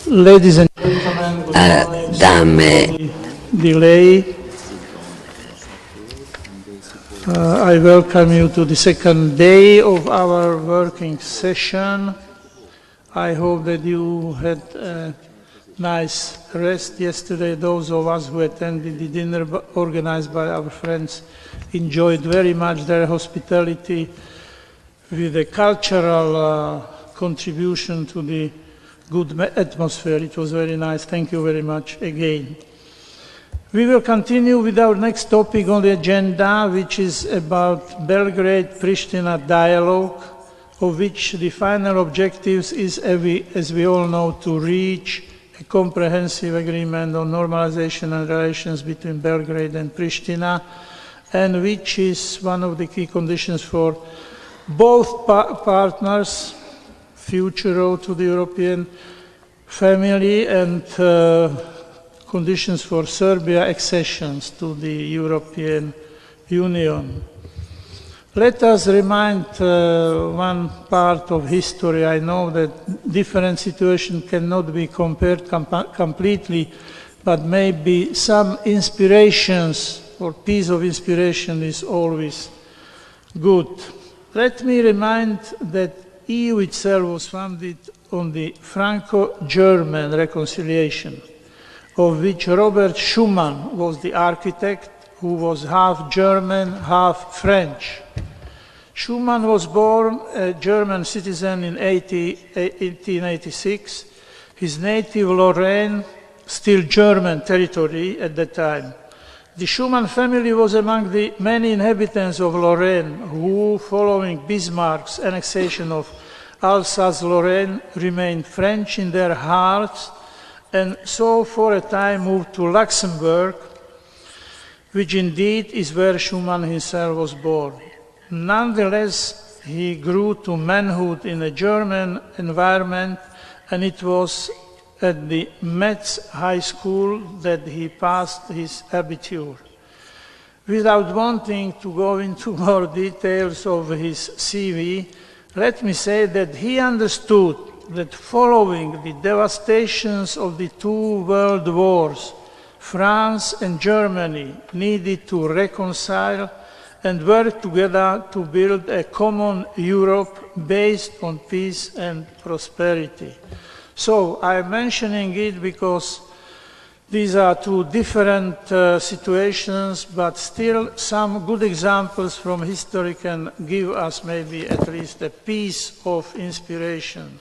Ladies and gentlemen, good morning. Dame. Delay. I welcome you to the second day of our working session. I hope that you had a nice rest yesterday. Those of us who attended the dinner organized by our friends enjoyed very much their hospitality with a cultural contribution to the good atmosphere. It was very nice. Thank you very much again. We will continue with our next topic on the agenda, which is about Belgrade-Pristina dialogue, of which the final objectives is, as we all know, to reach a comprehensive agreement on normalization and relations between Belgrade and Pristina, and which is one of the key conditions for both partners' future road to the European family and conditions for Serbia accessions to the European Union. Let us remind one part of history. I know that different situations cannot be compared completely, but maybe some inspirations or piece of inspiration is always good. Let me remind that EU itself was founded on the Franco-German reconciliation, of which Robert Schuman was the architect, who was half German, half French. Schuman was born a German citizen in 1886. His native Lorraine, still German territory at that time. The Schuman family was among the many inhabitants of Lorraine who, following Bismarck's annexation of Alsace-Lorraine, remained French in their hearts and so for a time moved to Luxembourg, which indeed is where Schuman himself was born. Nonetheless, he grew to manhood in a German environment, and it was at the Metz High School that he passed his Abitur. Without wanting to go into more details of his CV, let me say that he understood that following the devastations of the two world wars, France and Germany needed to reconcile and work together to build a common Europe based on peace and prosperity. So I'm mentioning it because these are two different situations, but still some good examples from history can give us maybe at least a piece of inspiration.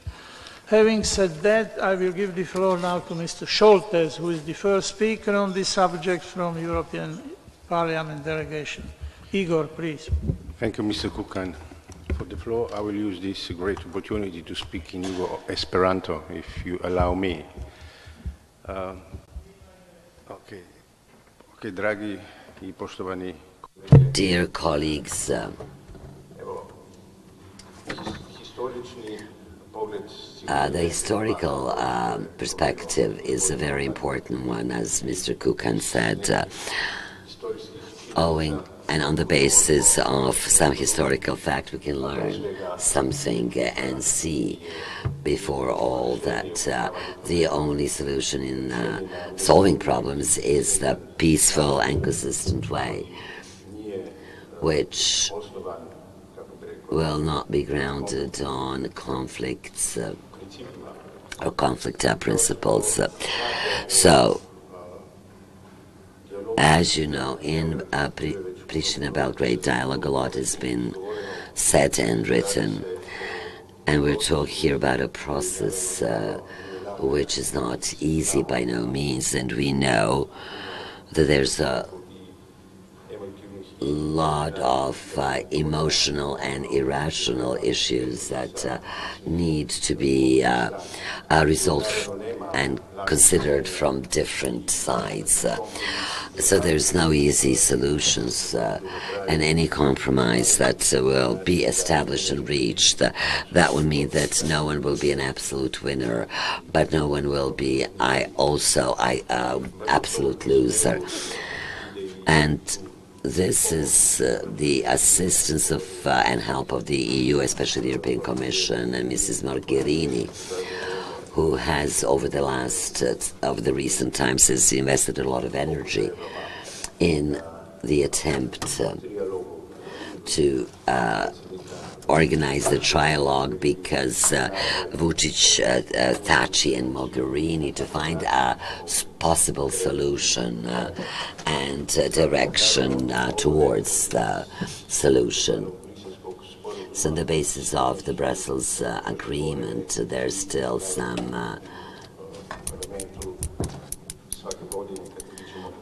Having said that, I will give the floor now to Mr. Scholtes, who is the first speaker on this subject from European Parliament delegation. Igor, please. Thank you, Mr. Kukan. For the floor, I will use this great opportunity to speak in Esperanto, if you allow me. Dragi I poštovani. Dear colleagues, the historical perspective is a very important one, as Mr. Kukan said, owing and on the basis of some historical fact, we can learn something and see before all that the only solution in solving problems is the peaceful and consistent way, which will not be grounded on conflicts or conflict principles. So, as you know, in Pristina-Belgrade dialogue, a lot has been said and written, and we're talking here about a process which is not easy by no means, and we know that there's a lot of emotional and irrational issues that need to be resolved and considered from different sides. So there's no easy solutions, and any compromise that will be established and reached, that would mean that no one will be an absolute winner, but no one will be absolute loser. And this is the assistance of and help of the EU, especially the European Commission and Mrs. Mogherini, who has over the recent times has invested a lot of energy in the attempt to organize the trialogue, because Vučić, Thaci and Mogherini to find a possible solution and direction towards the solution. So on the basis of the Brussels agreement, there's still some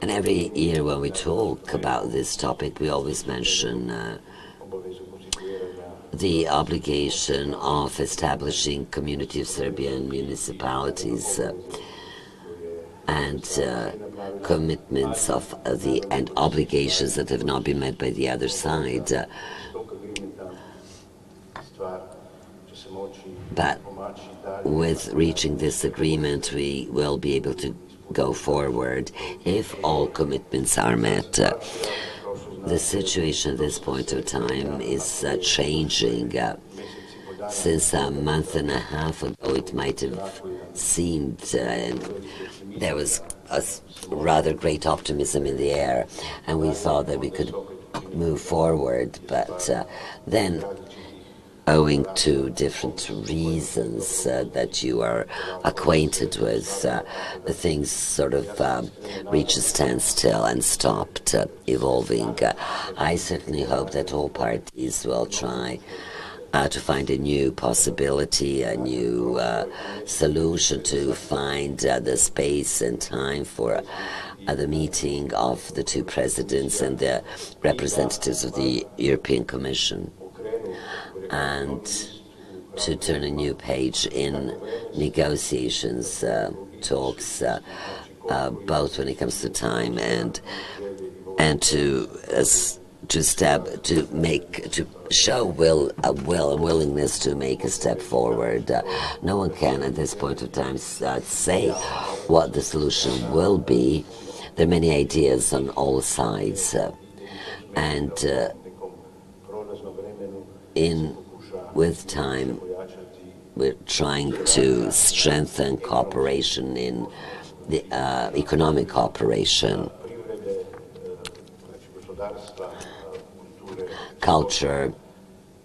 and every year when we talk about this topic, we always mention the obligation of establishing community of Serbian municipalities and commitments of and obligations that have not been met by the other side. But with reaching this agreement, we will be able to go forward if all commitments are met. The situation at this point of time is changing. Since a month and a half ago, it might have seemed there was a rather great optimism in the air, and we thought that we could move forward. But then, owing to different reasons that you are acquainted with, the things sort of reached a standstill and stopped evolving. I certainly hope that all parties will try to find a new possibility, a new solution, to find the space and time for the meeting of the two presidents and the representatives of the European Commission, and to turn a new page in negotiations, talks, both when it comes to time and to show a willingness to make a step forward. No one can at this point of time say what the solution will be. There are many ideas on all sides, and with time, we're trying to strengthen cooperation in the economic cooperation, culture,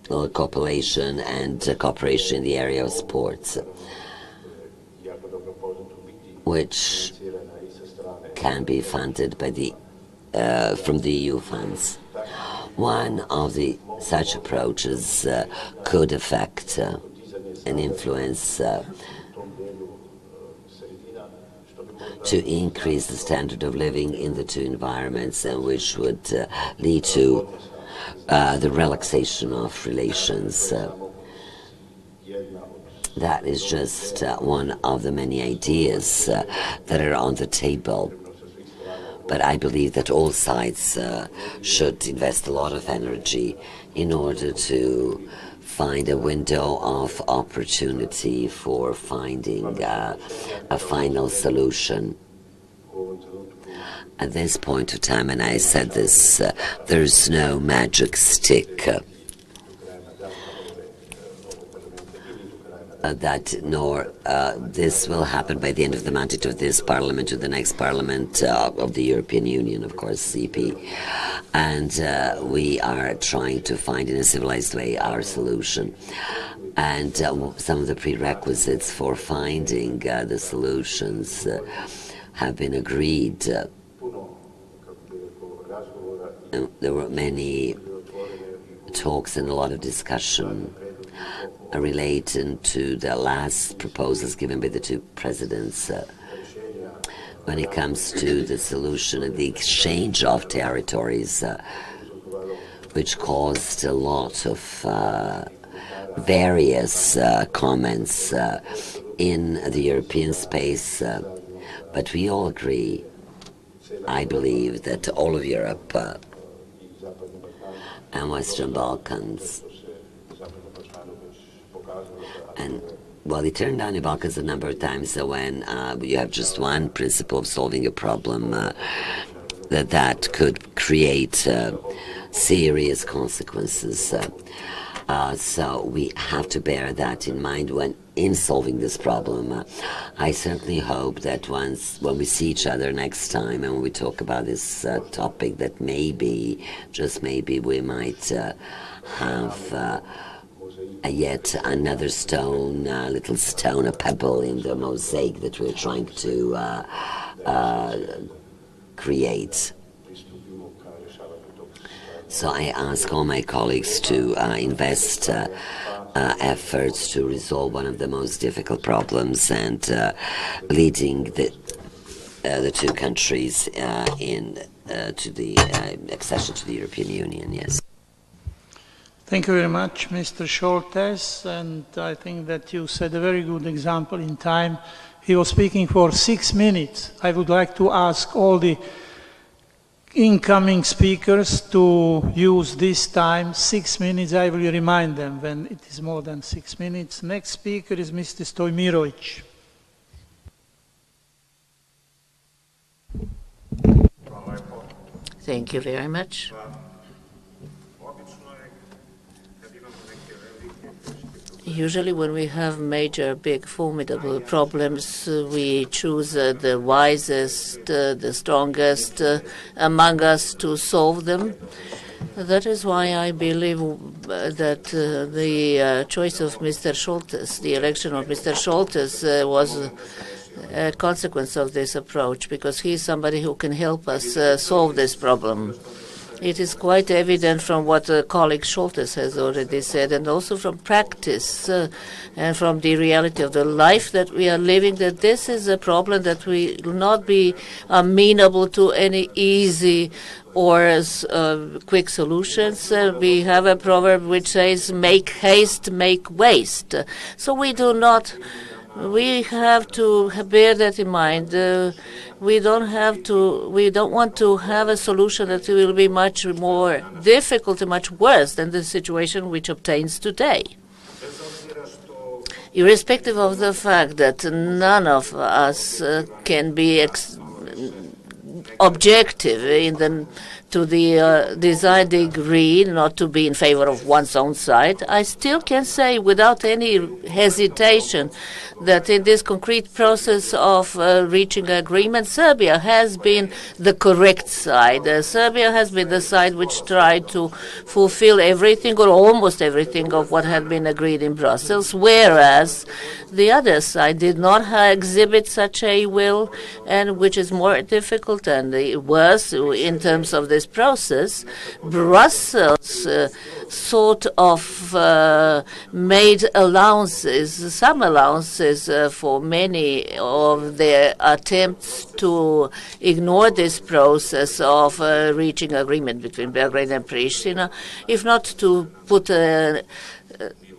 cooperation, and cooperation in the area of sports, which can be funded by from the EU funds. One of such approaches could affect and influence to increase the standard of living in the two environments, and which would lead to the relaxation of relations. That is just one of the many ideas that are on the table. But I believe that all sides should invest a lot of energy in order to find a window of opportunity for finding a final solution. At this point of time, and I said this, there's no magic stick this will happen by the end of the mandate of this parliament to the next parliament of the European Union, of course, CP. And we are trying to find in a civilized way our solution. And some of the prerequisites for finding the solutions have been agreed. There were many talks and a lot of discussion relating to the last proposals given by the two presidents when it comes to the solution and the exchange of territories, which caused a lot of various comments in the European space. But we all agree, I believe, that all of Europe and Western Balkans, and well, they turned down the Balkans a number of times, so when you have just one principle of solving a problem, that could create serious consequences. So we have to bear that in mind when in solving this problem. I certainly hope that when we see each other next time and when we talk about this topic, that maybe, just maybe, we might have yet another stone, a little stone, a pebble in the mosaic that we're trying to create. So I ask all my colleagues to invest efforts to resolve one of the most difficult problems and leading the two countries to the accession to the European Union. Yes. Thank you very much, Mr. Scholtes, and I think that you set a very good example in time. He was speaking for 6 minutes. I would like to ask all the incoming speakers to use this time, 6 minutes. I will remind them when it is more than 6 minutes. Next speaker is Mr. Stojmirovic. Thank you very much. Usually when we have major, big, formidable problems, we choose the wisest, the strongest among us to solve them. That is why I believe that the choice of Mr. Scholtes, the election of Mr. Scholtes was a consequence of this approach, because he is somebody who can help us solve this problem. It is quite evident from what colleague Scholtes has already said, and also from practice and from the reality of the life that we are living, that this is a problem that we will not be amenable to any easy or quick solutions. We have a proverb which says, make haste, make waste. So we have to bear that in mind. We don't want to have a solution that will be much more difficult and much worse than the situation which obtains today. Irrespective of the fact that none of us can be objective to the desired degree, not to be in favor of one's own side, I still can say without any hesitation that in this concrete process of reaching agreement, Serbia has been the correct side. Serbia has been the side which tried to fulfill everything or almost everything of what had been agreed in Brussels, whereas the other side did not exhibit such a will, and which is more difficult and worse in terms of this process. Brussels sort of made allowances, some allowances for many of their attempts to ignore this process of reaching agreement between Belgrade and Pristina, if not to put a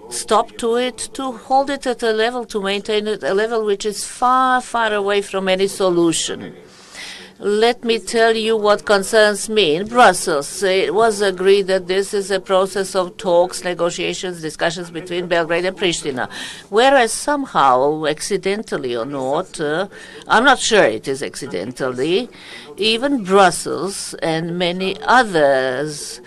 stop to it, to hold it at a level, to maintain it at a level which is far, far away from any solution. Let me tell you what concerns me. In Brussels, it was agreed that this is a process of talks, negotiations, discussions between Belgrade and Pristina, whereas somehow, accidentally or not, I'm not sure it is accidentally, even Brussels and many others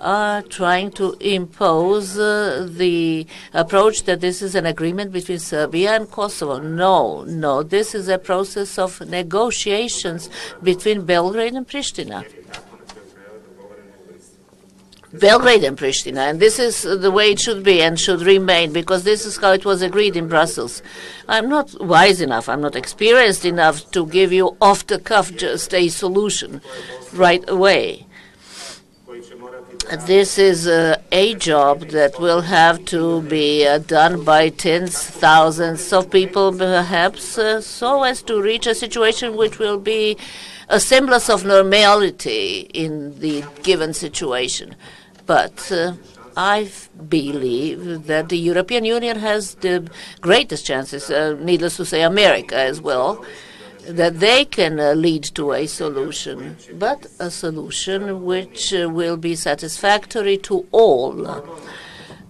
are trying to impose the approach that this is an agreement between Serbia and Kosovo. No, this is a process of negotiations between Belgrade and Pristina. Belgrade and Pristina, and this is the way it should be and should remain, because this is how it was agreed in Brussels. I'm not wise enough, I'm not experienced enough to give you off the cuff just a solution right away. This is a job that will have to be done by tens, thousands of people, perhaps, so as to reach a situation which will be a semblance of normality in the given situation. But I believe that the European Union has the greatest chances, needless to say America as well, that they can lead to a solution, but a solution which will be satisfactory to all.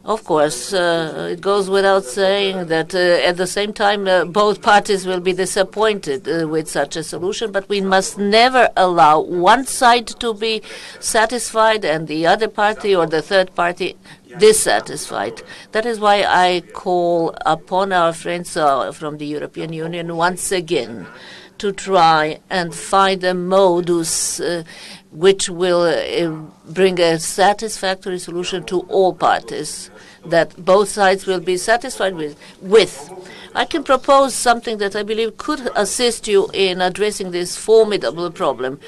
Of course, it goes without saying that at the same time both parties will be disappointed with such a solution, but we must never allow one side to be satisfied and the other party or the third party dissatisfied. That is why I call upon our friends from the European Union once again to try and find a modus which will bring a satisfactory solution to all parties, that both sides will be satisfied with. I can propose something that I believe could assist you in addressing this formidable problem.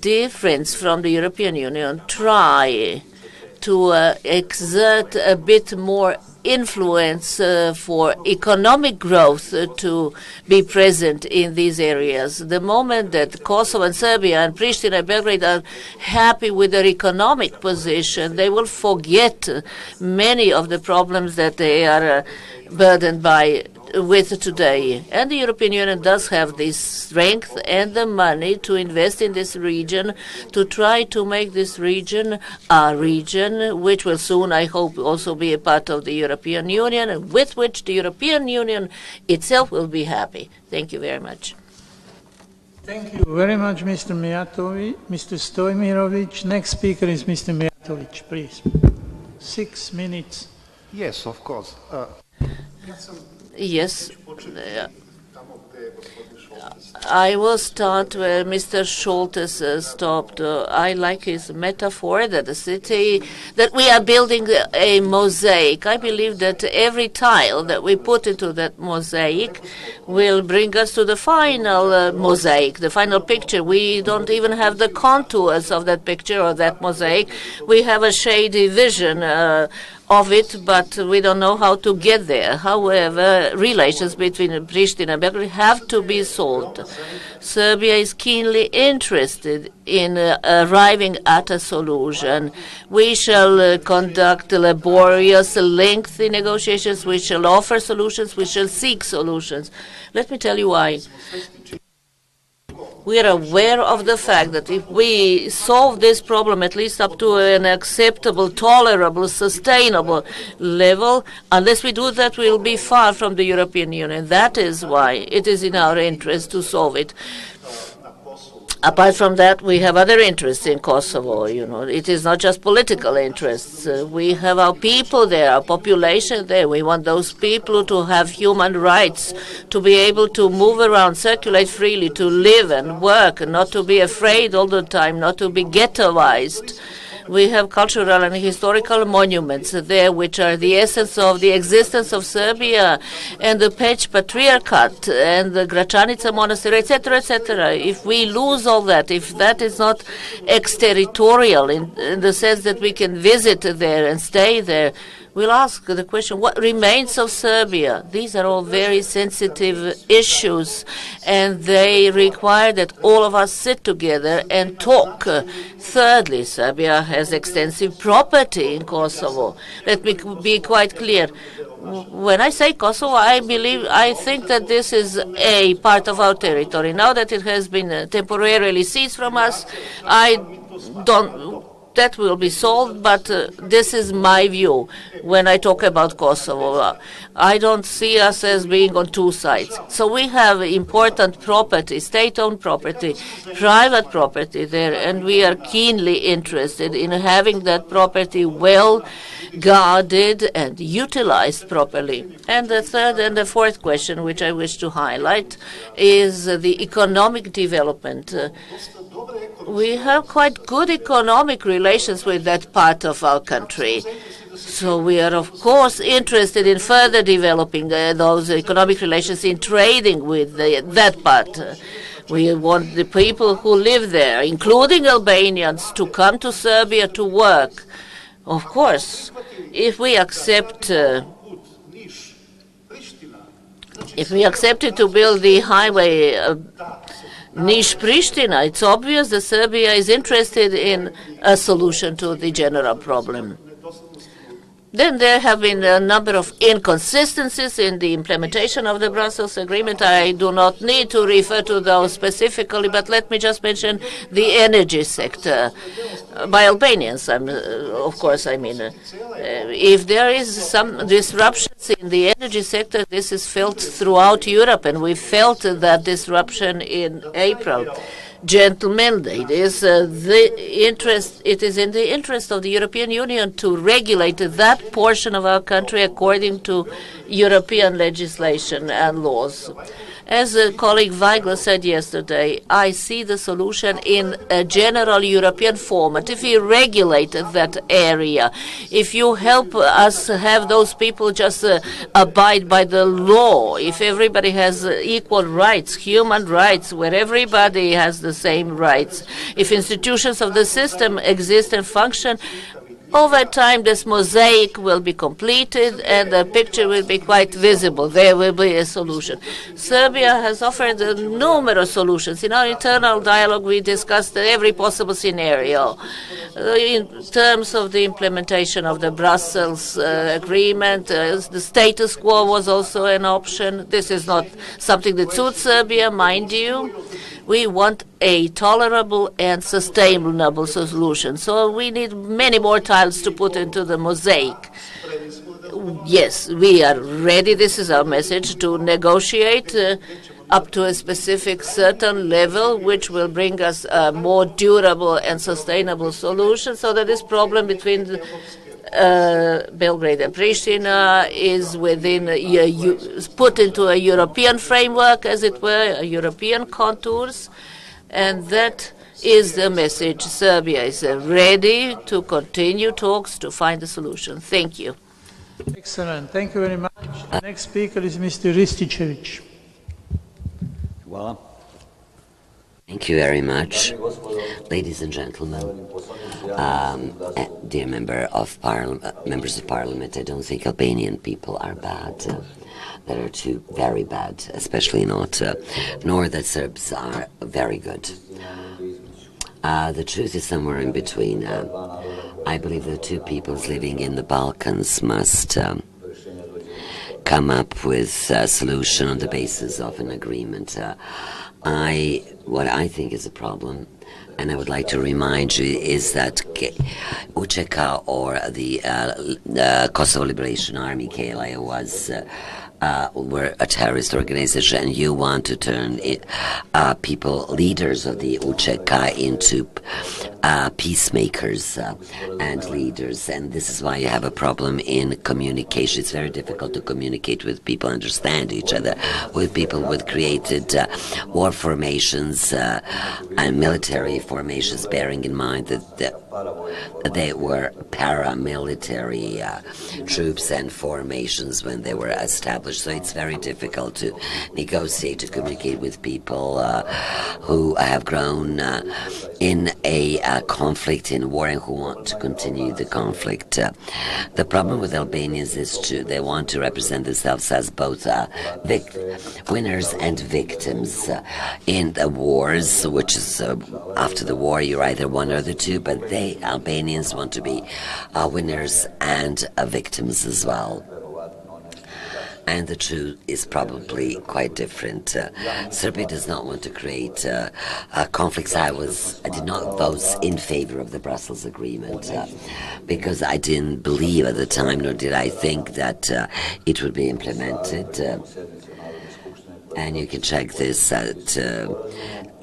Dear friends from the European Union, try to exert a bit more influence for economic growth to be present in these areas. The moment that Kosovo and Serbia and Pristina and Belgrade are happy with their economic position, they will forget many of the problems that they are burdened with today. And the European Union does have the strength and the money to invest in this region, to try to make this region a region which will soon, I hope, also be a part of the European Union, and with which the European Union itself will be happy. Thank you very much. Thank you very much, Mr. Stojmirovic. Next speaker is Mr. Mijatovic, please. 6 minutes. Yes, of course. Yes. I will start where Mr. Schultes stopped. I like his metaphor that that we are building a mosaic. I believe that every tile that we put into that mosaic will bring us to the final mosaic, the final picture. We don't even have the contours of that picture or that mosaic. We have a shady vision of it, but we don't know how to get there. However, relations between Pristina and Belgrade have to be solved. Serbia is keenly interested in arriving at a solution. We shall conduct laborious, lengthy negotiations. We shall offer solutions. We shall seek solutions. Let me tell you why. We are aware of the fact that if we solve this problem at least up to an acceptable, tolerable, sustainable level, unless we do that, we will be far from the European Union. That is why it is in our interest to solve it. Apart from that, we have other interests in Kosovo. It is not just political interests. We have our people there, our population there. We want those people to have human rights, to be able to move around, circulate freely, to live and work, and not to be afraid all the time, not to be ghettoized. We have cultural and historical monuments there, which are the essence of the existence of Serbia, and the Peć Patriarchate, and the Gračanica Monastery, etc., etc. If we lose all that, if that is not exterritorial in the sense that we can visit there and stay there, we'll ask the question, what remains of Serbia? These are all very sensitive issues, and they require that all of us sit together and talk. Thirdly, Serbia has extensive property in Kosovo. Let me be quite clear. When I say Kosovo, I think that this is a part of our territory. Now that it has been temporarily seized from us, that will be solved, but this is my view when I talk about Kosovo. I don't see us as being on two sides. So we have important property, state-owned property, private property there, and we are keenly interested in having that property well guarded and utilized properly. And the third and the fourth question, which I wish to highlight, is the economic development. We have quite good economic relations with that part of our country. So we are, of course, interested in further developing those economic relations, in trading with that part. We want the people who live there, including Albanians, to come to Serbia to work. Of course, if we accept it to build the highway Niš-Pristina, it's obvious that Serbia is interested in a solution to the general problem. Then there have been a number of inconsistencies in the implementation of the Brussels Agreement. I do not need to refer to those specifically, but let me just mention the energy sector. by Albanians, of course, I mean. If there is some disruptions in the energy sector, this is felt throughout Europe, and we felt that disruption in April. Gentlemen, it is in the interest of the European Union to regulate that portion of our country according to European legislation and laws. As a colleague Weigler said yesterday, I see the solution in a general European format. If we regulate that area, if you help us have those people just abide by the law, if everybody has equal rights, human rights, where everybody has the same rights, if institutions of the system exist and function, over time, this mosaic will be completed and the picture will be quite visible. There will be a solution. Serbia has offered numerous solutions. In our internal dialogue, we discussed every possible scenario. In terms of the implementation of the Brussels agreement, the status quo was also an option. This is not something that suits Serbia, mind you. We want a tolerable and sustainable solution. So we need many more tiles to put into the mosaic. Yes, we are ready. This is our message, to negotiate up to a specific certain level, which will bring us a more durable and sustainable solution, so that this problem between Belgrade and Pristina is put into a European framework, as it were, European contours, and that is the message. Serbia is ready to continue talks to find a solution. Thank you. Excellent. Thank you very much. The next speaker is Mr. Rističević. Thank you very much. Ladies and gentlemen, dear members of Parliament, I don't think Albanian people are bad. There are two very bad, especially not, nor that Serbs are very good. The truth is somewhere in between. I believe the two peoples living in the Balkans must come up with a solution on the basis of an agreement. What I think is a problem, and I would like to remind you, is that UČK, or the Kosovo Liberation Army, KLA, were a terrorist organization, and you want to turn leaders of the UČK into peacemakers and leaders, and this is why you have a problem in communication. It's very difficult to communicate with people, understand each other, with people with created war formations and military formations, bearing in mind that they were paramilitary troops and formations when they were established. So it's very difficult to negotiate, to communicate with people who have grown in a conflict, in war, and who want to continue the conflict. The problem with Albanians is they want to represent themselves as both winners and victims in the wars, which is after the war you're either one or the two, but Albanians want to be winners and victims as well. And the truth is probably quite different. Serbia does not want to create conflicts. I did not vote in favor of the Brussels Agreement because I didn't believe at the time, nor did I think that it would be implemented. And you can check this out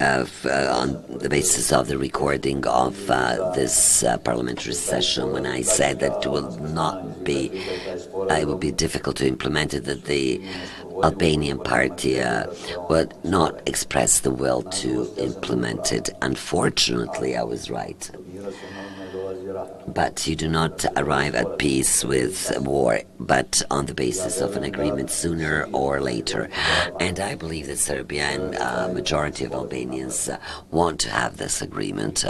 on the basis of the recording of this parliamentary session, when I said that it would be difficult to implement it, that the Albanian party would not express the will to implement it. Unfortunately, I was right. But you do not arrive at peace with war, but on the basis of an agreement sooner or later. And I believe that Serbia and a majority of Albanians want to have this agreement.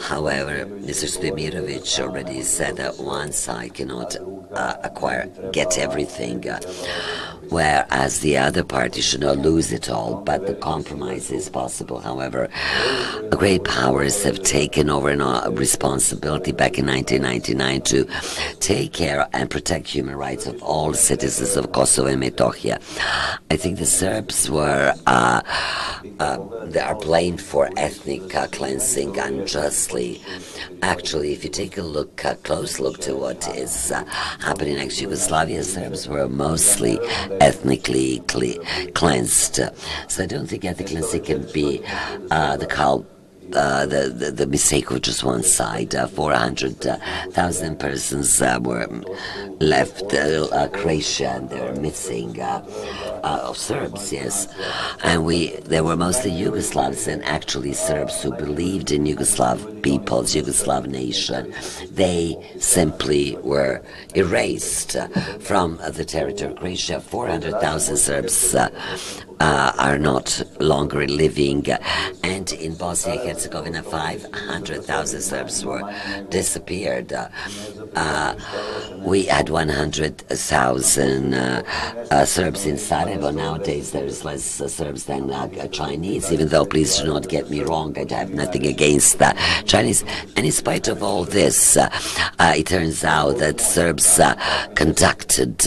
However, Mr. Stojmirovic already said that one side cannot get everything. whereas the other party should not lose it all, but the compromise is possible. However, great powers have taken over a responsibility back in 1999 to take care and protect human rights of all citizens of Kosovo and Metohija. I think the Serbs were they are blamed for ethnic cleansing unjustly. Actually, if you take a close look to what is happening in ex-Yugoslavia, Serbs were mostly ethnically cleansed. So I don't think ethnic cleansing can be the mistake of just one side. 400,000 persons were left Croatia, and they're missing of Serbs, yes. And they were mostly Yugoslavs, and actually Serbs who believed in Yugoslav peoples, Yugoslav nation. They simply were erased from the territory of Croatia. 400,000 Serbs are not longer living, and in Bosnia and Herzegovina 500,000 Serbs were disappeared. We had 100,000 Serbs in Sarajevo. Nowadays there's less Serbs than Chinese, even though, please do not get me wrong, I have nothing against Chinese. And in spite of all this, it turns out that Serbs conducted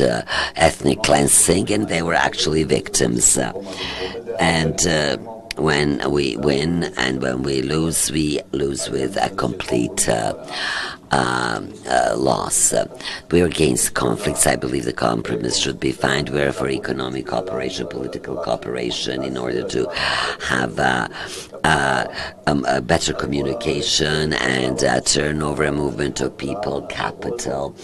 ethnic cleansing, and they were actually victims. And when we win and when we lose with a complete loss. We are against conflicts. I believe the compromise should be found. We are for economic cooperation, political cooperation, in order to have a better communication and turnover, a movement of people, capital.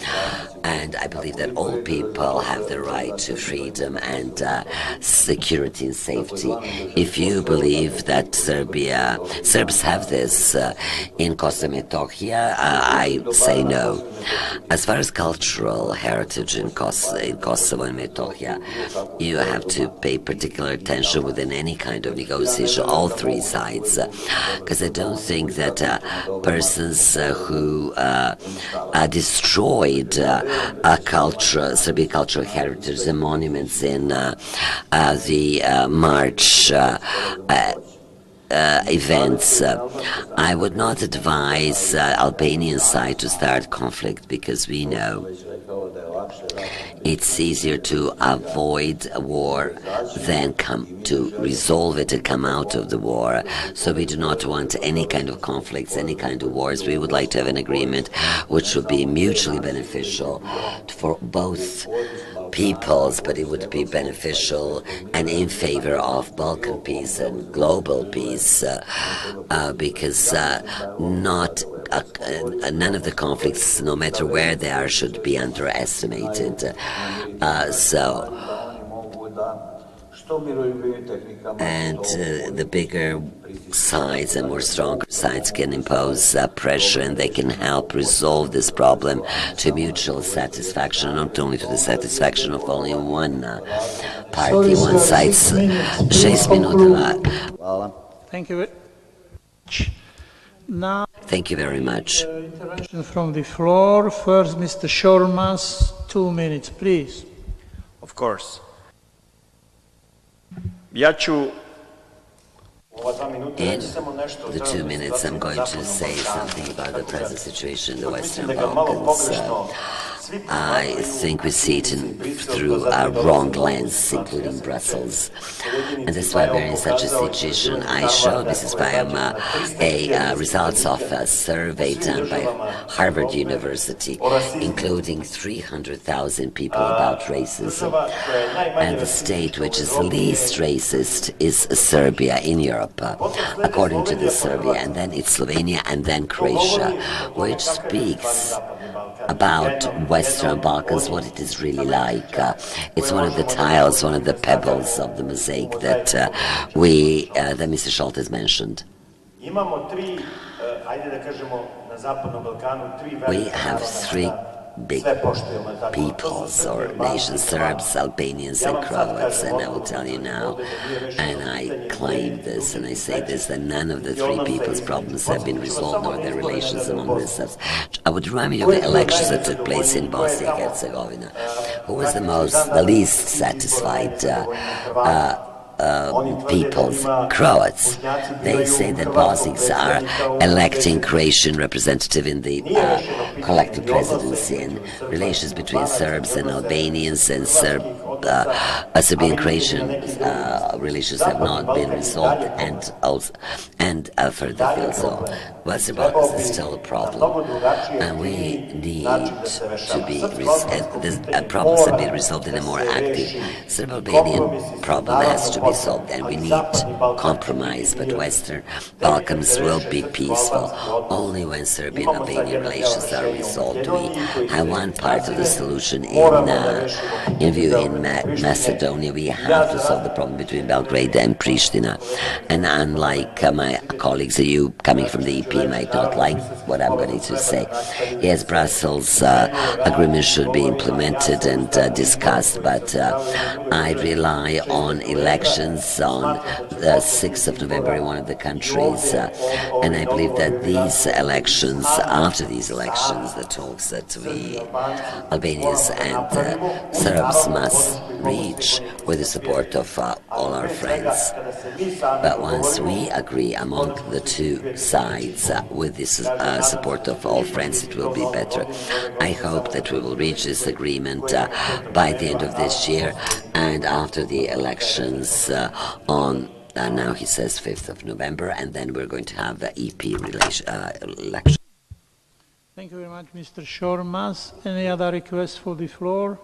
And I believe that all people have the right to freedom and security and safety. If you believe that Serbs have this in Kosovo and Metohija, I say no. As far as cultural heritage in Kosovo and Metohija, you have to pay particular attention within any kind of negotiation, all three sides, because I don't think that persons who destroyed Serbian cultural heritage and monuments in the March events. I would not advise Albanian side to start conflict, because we know it's easier to avoid a war than come to resolve it and come out of the war. So we do not want any kind of conflicts, any kind of wars. We would like to have an agreement which would be mutually beneficial for both peoples, but it would be beneficial and in favor of Balkan peace and global peace, because none of the conflicts, no matter where they are, should be underestimated. And the bigger sides and more stronger sides can impose pressure, and they can help resolve this problem to mutual satisfaction, not only to the satisfaction of only one party, one side. 6 minuta. Thank you very much. Now, thank you very much. Intervention from the floor. First, Mr. Shormas, 2 minutes, please. Of course. In the 2 minutes, I'm going to say something about the present situation in the Western Balkans. I think we see it through a wrong lens, including Brussels. And that's why we're in such a situation. I showed Mrs. Bayam results of a survey done by Harvard University, including 300,000 people about racism. And the state which is least racist is Serbia in Europe, according to this survey. And then it's Slovenia, and then Croatia, which speaks about Western Balkans, what it is really like. It's one of the tiles, one of the pebbles of the mosaic that that Mr. Scholtes mentioned. We have three big peoples or nations, Serbs, Albanians and Croats, and I will tell you now, and I claim this and I say this, that none of the three people's problems have been resolved, nor their relations among themselves. I would remind you of the elections that took place in Bosnia and Herzegovina, who was the least satisfied peoples, Croats. They say that Bosniaks are electing Croatian representative in the collective presidency, and relations between Serbs and Albanians and Serbian-Croatian relations have not been resolved, and further afield. So Western Balkans is still a problem, and we need to be these problems have been resolved in a more active. Serb-Albanian problem has to be solved, and we need compromise. But Western Balkans will be peaceful only when Serbian-Albanian relations are resolved. We have one part of the solution in view in Macedonia. We have to solve the problem between Belgrade and Pristina. And unlike my colleagues, you coming from the EP might not like what I'm going to say. Yes, Brussels agreement should be implemented and discussed, but I rely on elections on the 6th of November in one of the countries, and I believe that these elections, after these elections, the talks that we, Albanians and Serbs, must reach with the support of all our friends. But once we agree among the two sides with this support of all friends, it will be better. I hope that we will reach this agreement by the end of this year, and after the elections on now he says 5th of November, and then we're going to have the EP election. Thank you very much, Mr. Shormas. Any other requests for the floor?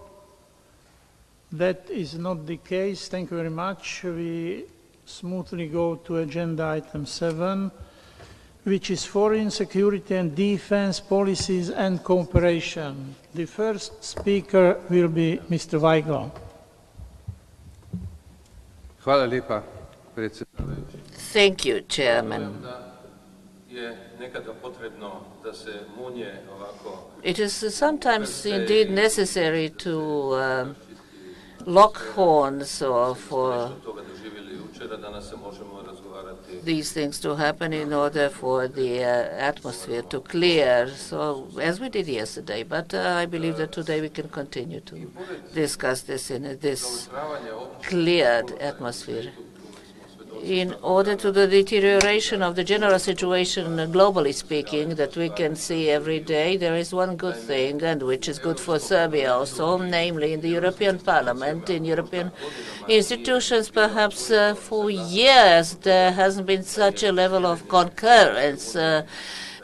That is not the case. Thank you very much. We smoothly go to agenda item 7, which is foreign security and defense policies and cooperation. The first speaker will be Mr. Weigl. Thank you, Chairman. It is sometimes indeed necessary to lock horns or for these things to happen in order for the atmosphere to clear, so as we did yesterday. But I believe that today we can continue to discuss this in this cleared atmosphere. In order to the deterioration of the general situation, globally speaking, that we can see every day, there is one good thing, and which is good for Serbia also, namely in the European Parliament, in European institutions, perhaps for years there hasn't been such a level of concurrence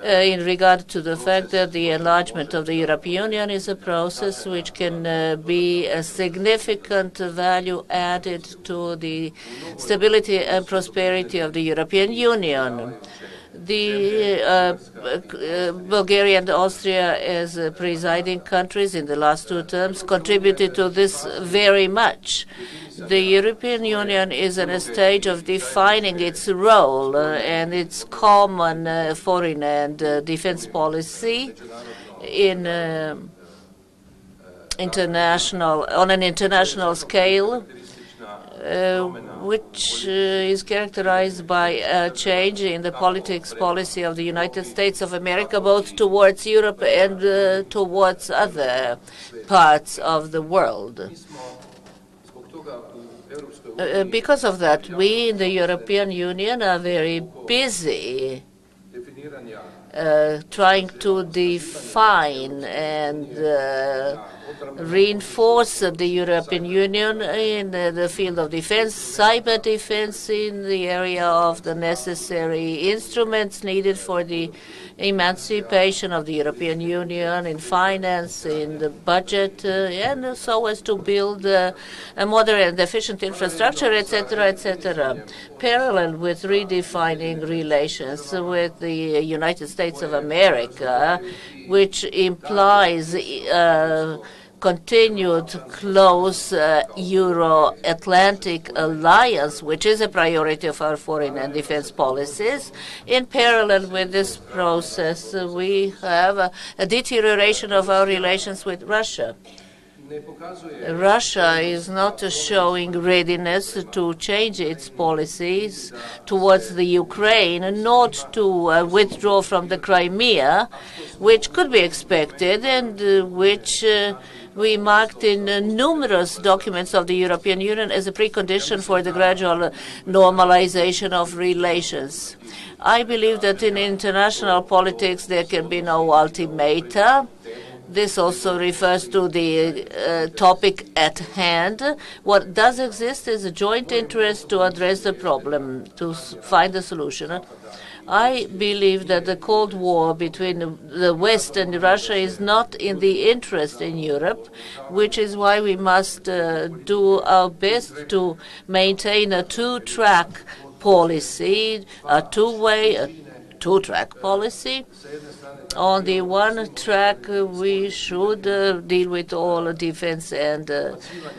in regard to the fact that the enlargement of the European Union is a process which can be a significant value added to the stability and prosperity of the European Union. The Bulgaria and Austria, as presiding countries in the last two terms, contributed to this very much. The European Union is in a stage of defining its role and its common foreign and defense policy in on an international scale, which is characterized by a change in the policy of the United States of America, both towards Europe and towards other parts of the world. Because of that, we in the European Union are very busy trying to define and reinforce the European Union in the field of defense, cyber defense, in the area of the necessary instruments needed for the emancipation of the European Union, in finance, in the budget, and so as to build a modern and efficient infrastructure, etc., etc. Parallel with redefining relations with the United States of America, which implies continued close Euro-Atlantic alliance, which is a priority of our foreign and defense policies. In parallel with this process, we have a deterioration of our relations with Russia. Russia is not showing readiness to change its policies towards the Ukraine, not to withdraw from the Crimea, which could be expected and which we marked in numerous documents of the European Union as a precondition for the gradual normalization of relations. I believe that in international politics there can be no ultimata. This also refers to the topic at hand. What does exist is a joint interest to address the problem, to find a solution. I believe that the Cold War between the West and Russia is not in the interest in Europe, which is why we must do our best to maintain a two-track policy, a two-track policy. On the one track, we should deal with all defense and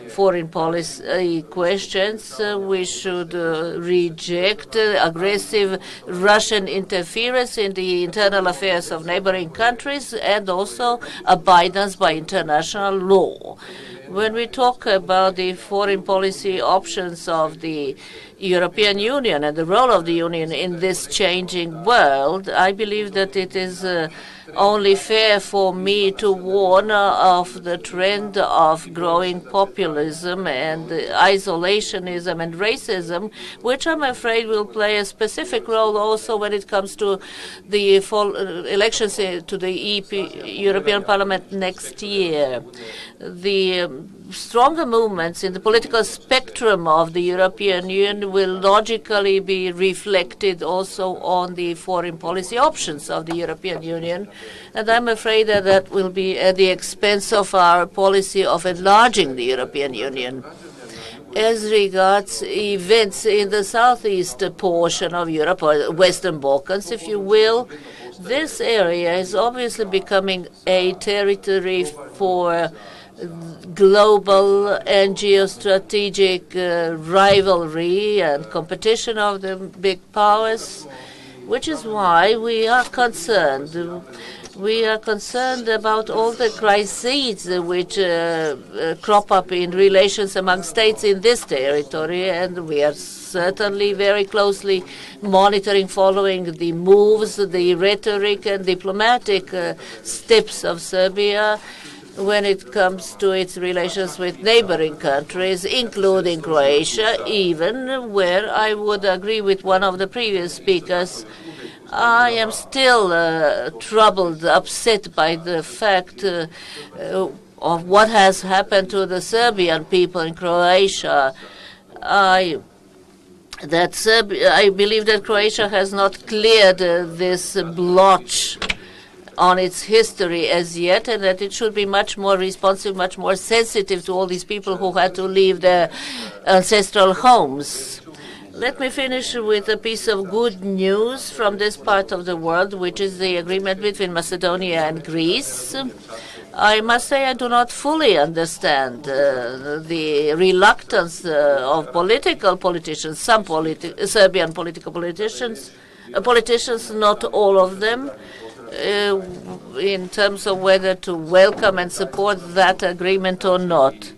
foreign policy questions. We should reject aggressive Russian interference in the internal affairs of neighboring countries and also abidance by international law. When we talk about the foreign policy options of the European Union and the role of the Union in this changing world, I believe that it is only fair for me to warn of the trend of growing populism and isolationism and racism, which I'm afraid will play a specific role also when it comes to the elections to the European Parliament next year. The stronger movements in the political spectrum of the European Union will logically be reflected also on the foreign policy options of the European Union. And I'm afraid that that will be at the expense of our policy of enlarging the European Union. As regards events in the southeast portion of Europe, or Western Balkans, if you will, this area is obviously becoming a territory for global and geostrategic rivalry and competition of the big powers, which is why we are concerned. We are concerned about all the crises which crop up in relations among states in this territory, and we are certainly very closely monitoring, following the moves, the rhetoric and diplomatic steps of Serbia when it comes to its relations with neighboring countries, including Croatia, even where I would agree with one of the previous speakers. I am still troubled, upset by the fact of what has happened to the Serbian people in Croatia. I believe that Croatia has not cleared this blotch on its history as yet, and that it should be much more responsive, much more sensitive to all these people who had to leave their ancestral homes. Let me finish with a piece of good news from this part of the world, which is the agreement between Macedonia and Greece. I must say I do not fully understand the reluctance of politicians, some Serbian political politicians, not all of them, in terms of whether to welcome and support that agreement or not.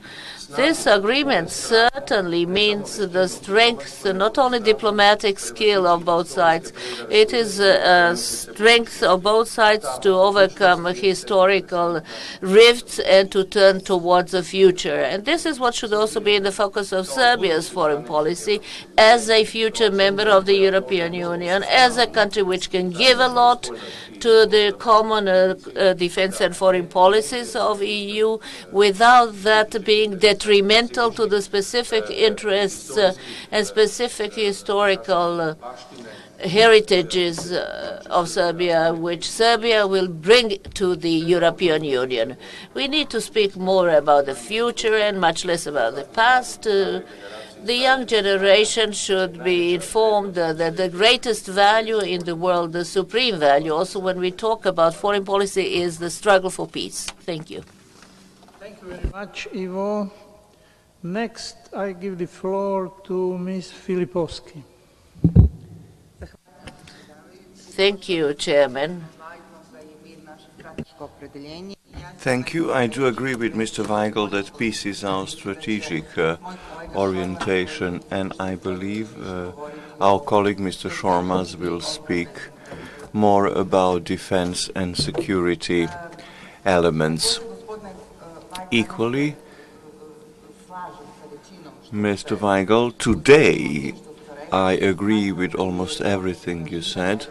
This agreement certainly means the strength, not only diplomatic skill of both sides, it is a strength of both sides to overcome historical rifts and to turn towards the future. And this is what should also be in the focus of Serbia's foreign policy as a future member of the European Union, as a country which can give a lot to the common defense and foreign policies of EU without that being detrimental to the specific interests and specific historical heritages of Serbia, which Serbia will bring to the European Union. We need to speak more about the future and much less about the past. The young generation should be informed that the greatest value in the world, the supreme value, also when we talk about foreign policy, is the struggle for peace. Thank you. Thank you very much, Ivo. Next, I give the floor to Ms. Filipovski. Thank you, Chairman. Thank you. I do agree with Mr. Weigel that peace is our strategic orientation, and I believe our colleague Mr. Shormas will speak more about defense and security elements. Equally, Mr. Weigel, today I agree with almost everything you said.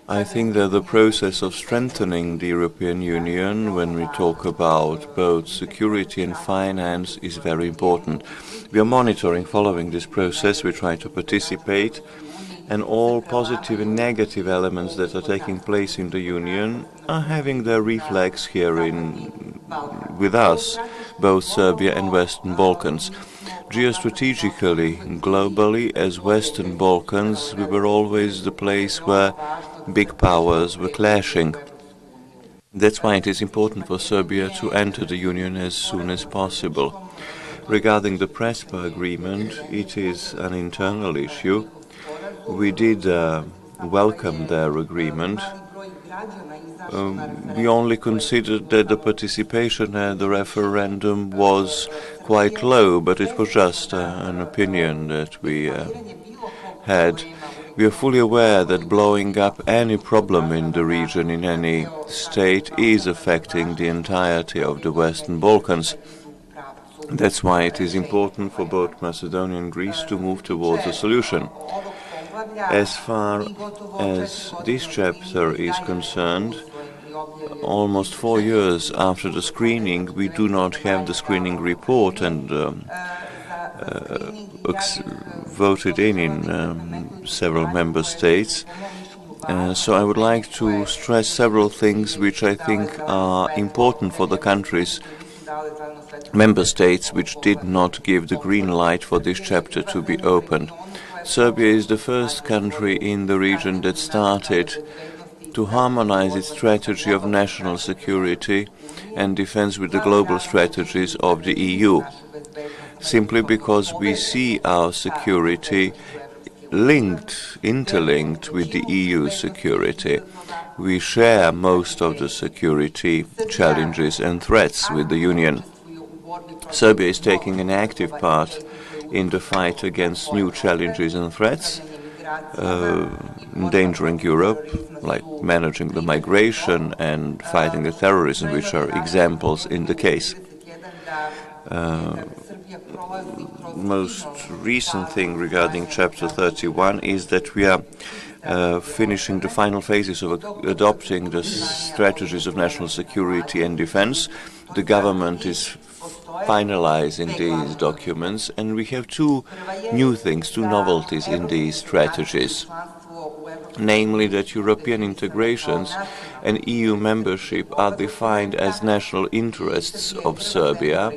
I think that the process of strengthening the European Union, when we talk about both security and finance, is very important. We are monitoring, following this process. We try to participate, and all positive and negative elements that are taking place in the Union are having their reflex here with us, both Serbia and Western Balkans. Geostrategically, globally, as Western Balkans, we were always the place where big powers were clashing. That's why it is important for Serbia to enter the Union as soon as possible. Regarding the Prespa agreement, it is an internal issue. We did welcome their agreement. We only considered that the participation at the referendum was quite low, but it was just an opinion that we had. We are fully aware that blowing up any problem in the region, in any state, is affecting the entirety of the Western Balkans. That's why it is important for both Macedonia and Greece to move towards a solution. As far as this chapter is concerned, almost 4 years after the screening, we do not have the screening report and voted in several member states. So I would like to stress several things which I think are important for the countries, member states, which did not give the green light for this chapter to be opened. Serbia is the first country in the region that started to harmonize its strategy of national security and defense with the global strategies of the EU, simply because we see our security interlinked with the EU security. We share most of the security challenges and threats with the Union. Serbia is taking an active part in the fight against new challenges and threats endangering Europe, like managing the migration and fighting the terrorism, which are examples in the case. Most recent thing regarding Chapter 31 is that we are finishing the final phases of adopting the strategies of national security and defense. The government is finalizing these documents, and we have two new things, two novelties in these strategies. Namely, that European integrations and EU membership are defined as national interests of Serbia,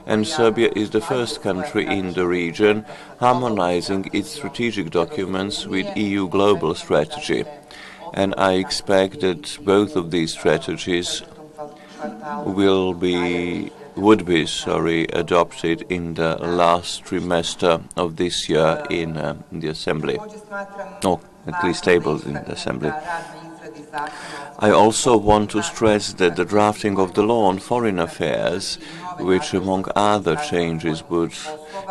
and Serbia is the first country in the region harmonizing its strategic documents with EU global strategy. And I expect that both of these strategies would be adopted in the last trimester of this year in the Assembly, or at least tabled in the Assembly. I also want to stress that the drafting of the law on foreign affairs, which among other changes would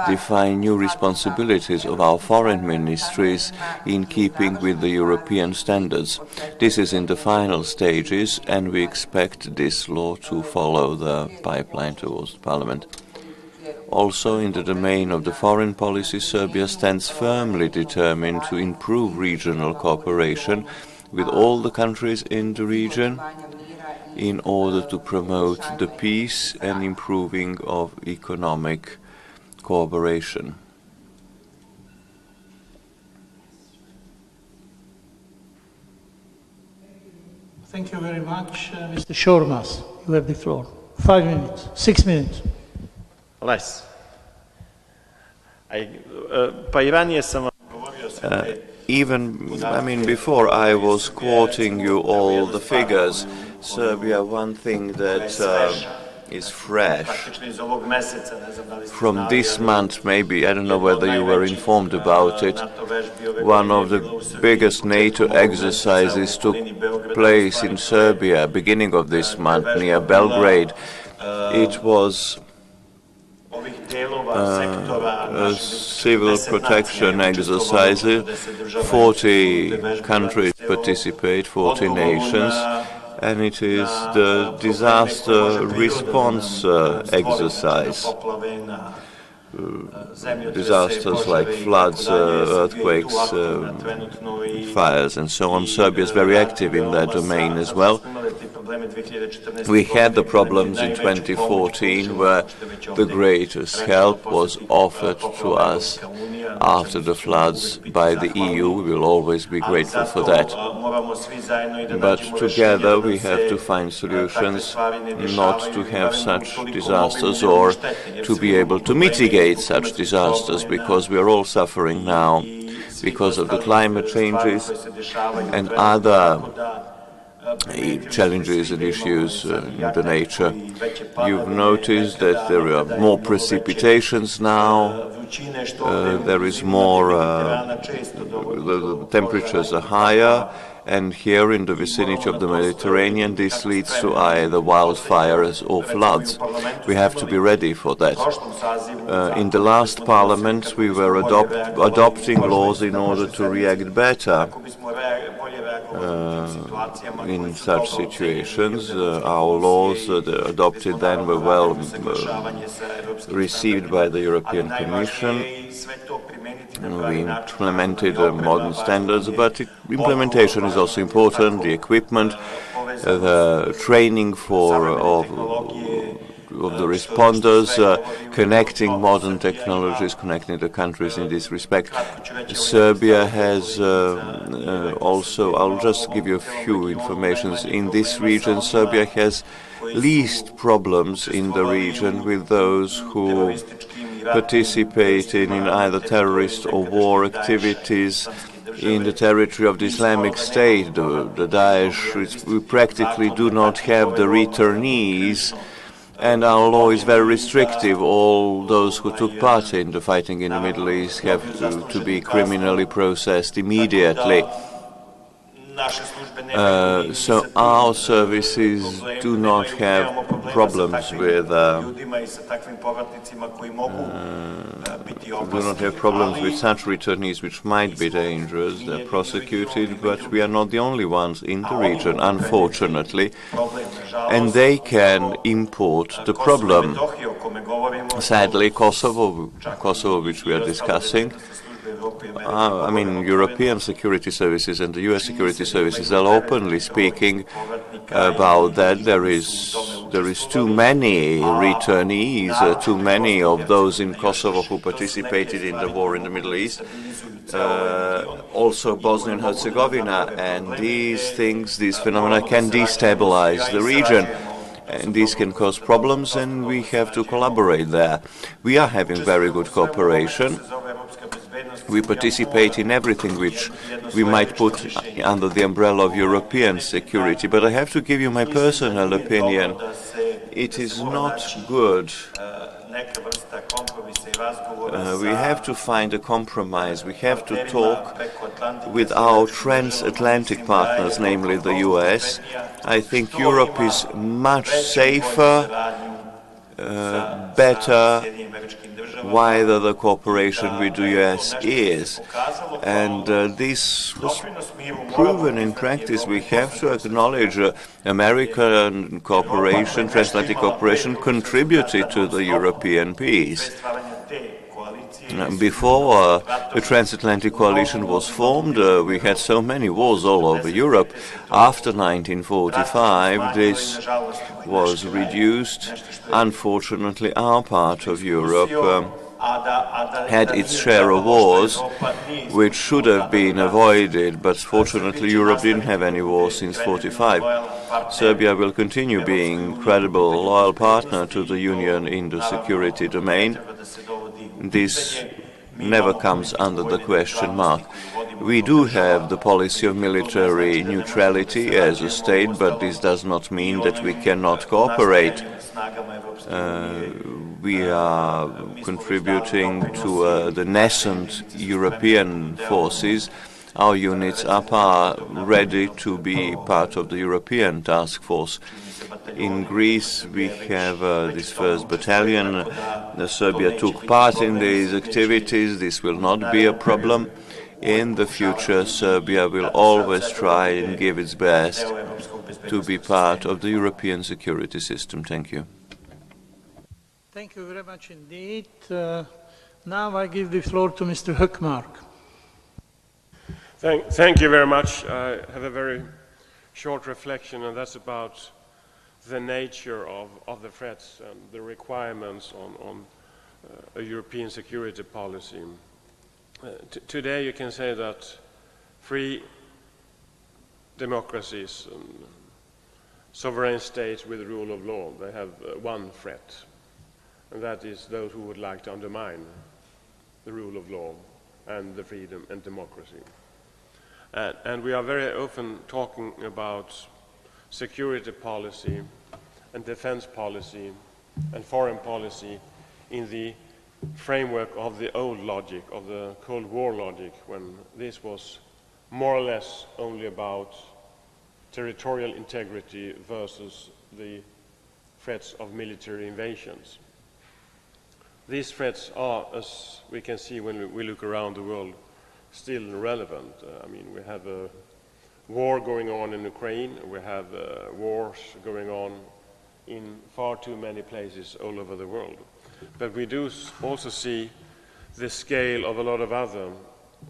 define new responsibilities of our foreign ministries in keeping with the European standards. This is in the final stages, and we expect this law to follow the pipeline towards Parliament. Also, in the domain of the foreign policy, Serbia stands firmly determined to improve regional cooperation with all the countries in the region in order to promote the peace and improving of economic cooperation. Thank you very much, Mr. Shormas. You have the floor. 5 minutes, 6 minutes. Less. Before I was quoting you all the figures. Serbia, one thing that is fresh from this month, maybe, I don't know whether you were informed about it, one of the biggest NATO exercises took place in Serbia, beginning of this month, near Belgrade. It was a civil protection exercise. 40 countries participate, 40 nations, and it is the disaster response exercise. Disasters like floods, earthquakes, fires, and so on. Serbia is very active in that domain as well. We had the problems in 2014 where the greatest help was offered to us after the floods by the EU. We will always be grateful for that. But together we have to find solutions not to have such disasters or to be able to mitigate such disasters, because we are all suffering now because of the climate changes and other challenges and issues in the nature. You've noticed that there are more precipitations now, there is more, the temperatures are higher, and here in the vicinity of the Mediterranean this leads to either wildfires or floods. We have to be ready for that. In the last parliament we were adopting laws in order to react better in such situations. Our laws adopted then were well received by the European Commission. We implemented modern standards, but implementation is also important. The equipment, the training of the responders, connecting modern technologies, connecting the countries in this respect. Serbia has also, I'll just give you a few informations. In this region, Serbia has least problems in the region with those who participated in either terrorist or war activities in the territory of the Islamic State, the Daesh. We practically do not have the returnees, and our law is very restrictive. All those who took part in the fighting in the Middle East have to be criminally processed immediately. So our services do not have problems with such returnees which might be dangerous. They're prosecuted, but we are not the only ones in the region, unfortunately, and they can import the problem. Sadly, Kosovo, which we are discussing, I mean, European security services and the US security services are openly speaking about that. There is too many returnees, too many of those in Kosovo who participated in the war in the Middle East. Also Bosnia and Herzegovina, and these phenomena can destabilize the region. And these can cause problems, and we have to collaborate there. We are having very good cooperation. We participate in everything which we might put under the umbrella of European security. But I have to give you my personal opinion. It is not good. We have to find a compromise. We have to talk with our transatlantic partners, namely the US. I think Europe is much safer, better, wider the cooperation with the US is. And this was proven in practice. We have to acknowledge American cooperation, transatlantic cooperation, contributed to the European peace. Before the transatlantic coalition was formed, we had so many wars all over Europe. After 1945, this was reduced. Unfortunately, our part of Europe had its share of wars, which should have been avoided, but fortunately Europe didn't have any wars since 1945. Serbia will continue being a credible, loyal partner to the Union in the security domain. This never comes under the question mark. We do have the policy of military neutrality as a state, but this does not mean that we cannot cooperate. We are contributing to the nascent European forces. our units are ready to be part of the European task force. In Greece, we have this 1st battalion. Serbia took part in these activities. This will not be a problem. In the future, Serbia will always try and give its best to be part of the European security system. Thank you. Thank you very much indeed. Now I give the floor to Mr. Hökmark. Thank you very much. I have a very short reflection, and that's about the nature of the threats and the requirements on a European security policy. Today you can say that free democracies and sovereign states with the rule of law, they have one threat, and that is those who would like to undermine the rule of law and the freedom and democracy. And we are very often talking about security policy and defense policy and foreign policy in the framework of the old logic, of the Cold War logic, when this was more or less only about territorial integrity versus the threats of military invasions. These threats are, as we can see when we look around the world, still relevant. I mean, we have a war going on in Ukraine, we have wars going on in far too many places all over the world. But we do also see the scale of a lot of other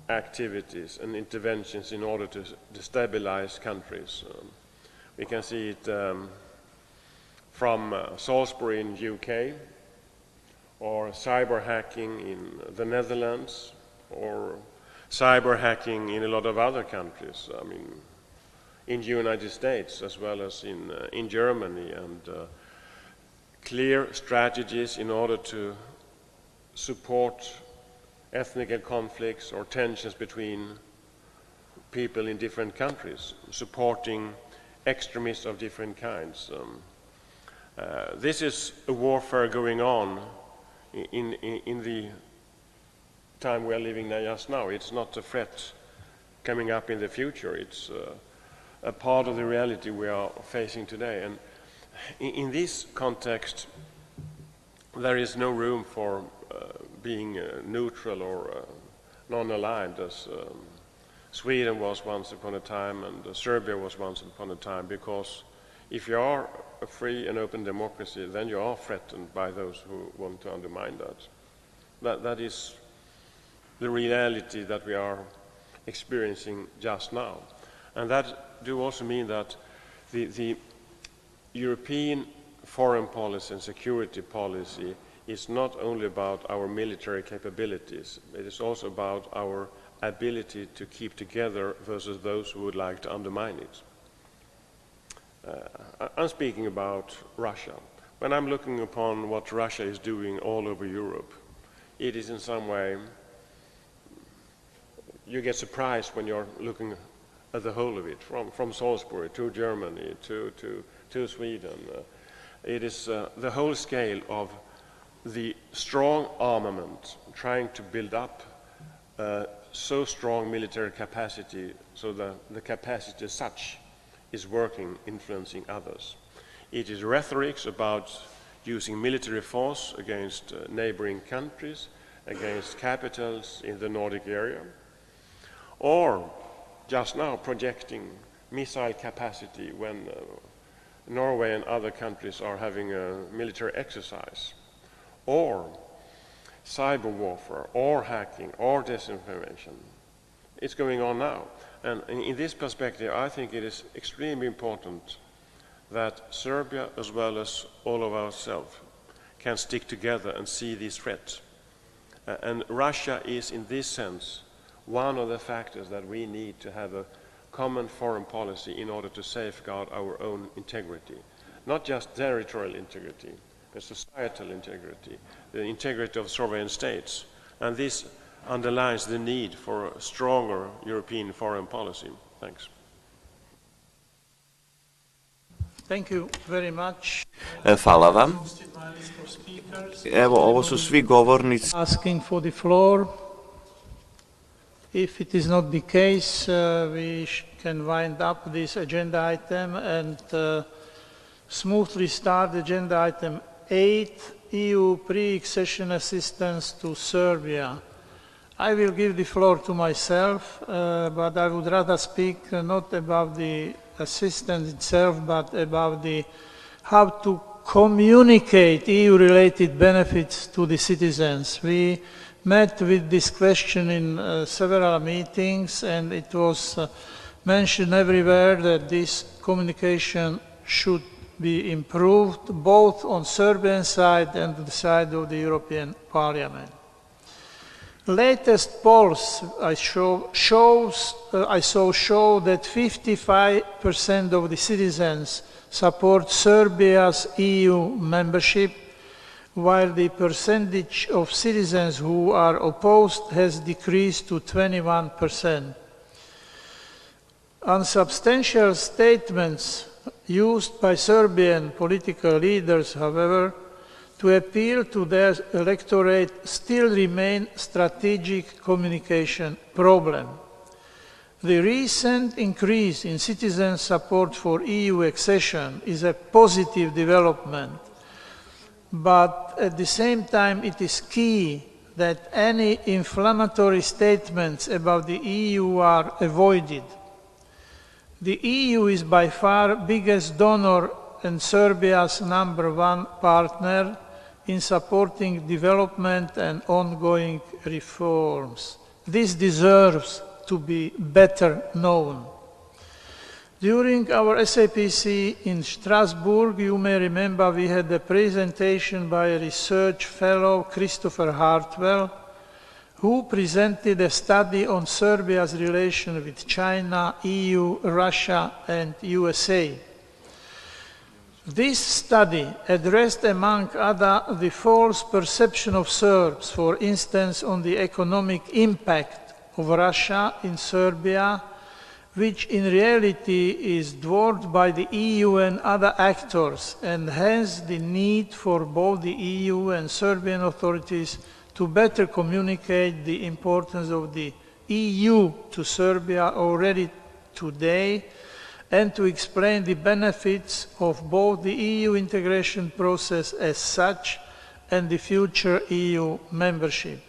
activities and interventions in order to destabilize countries. We can see it from Salisbury in the UK, or cyber hacking in the Netherlands, or cyber hacking in a lot of other countries. I mean, in the United States as well as in Germany, and clear strategies in order to support ethnic conflicts or tensions between people in different countries, supporting extremists of different kinds. This is a warfare going on in the time we are living just now. It's not a threat coming up in the future. It's a part of the reality we are facing today. And in this context, there is no room for being neutral or non-aligned, as Sweden was once upon a time and Serbia was once upon a time, because if you are a free and open democracy, then you are threatened by those who want to undermine that. That is the reality that we are experiencing just now. And that do also mean that the European foreign policy and security policy is not only about our military capabilities, it is also about our ability to keep together versus those who would like to undermine it. I'm speaking about Russia. When I'm looking upon what Russia is doing all over Europe, it is in some way, you get surprised when you're looking at the whole of it, from Salisbury to Germany to Sweden. It is the whole scale of the strong armament, trying to build up so strong military capacity so that the capacity as such is working, influencing others. It is rhetorics about using military force against neighboring countries, against capitals in the Nordic area, or just now projecting missile capacity when Norway and other countries are having a military exercise, or cyber warfare, or hacking, or disinformation. It's going on now. And in this perspective, I think it is extremely important that Serbia, as well as all of ourselves, can stick together and see these threats. And Russia is, in this sense, one of the factors that we need to have a common foreign policy in order to safeguard our own integrity. Not just territorial integrity, but societal integrity, the integrity of sovereign states. And this underlines the need for a stronger European foreign policy. Thanks. Thank you very much. Hvala vam. Evo, ovo su svi govornici. Asking for the floor. If it is not the case, we can wind up this agenda item and smoothly start agenda item 8, EU pre-accession assistance to Serbia. I will give the floor to myself, but I would rather speak not about the assistance itself, but about how to communicate EU-related benefits to the citizens. We met with this question in several meetings, and it was mentioned everywhere that this communication should be improved, both on Serbian side and the side of the European Parliament. Latest polls I saw show that 55% of the citizens support Serbia's EU membership, while the percentage of citizens who are opposed has decreased to 21%. Unsubstantial statements used by Serbian political leaders, however, to appeal to their electorate still remain strategic communication problem. The recent increase in citizen support for EU accession is a positive development, but at the same time it is key that any inflammatory statements about the EU are avoided. The EU is by far biggest donor and Serbia's #1 partner in supporting development and ongoing reforms. This deserves to be better known. During our SAPC in Strasbourg, you may remember we had a presentation by a research fellow, Christopher Hartwell, who presented a study on Serbia's relation with China, EU, Russia, and USA. This study addressed, among others, the false perception of Serbs, for instance, on the economic impact of Russia in Serbia, which in reality is dwarfed by the EU and other actors, and hence the need for both the EU and Serbian authorities to better communicate the importance of the EU to Serbia already today, and to explain the benefits of both the EU integration process as such and the future EU membership.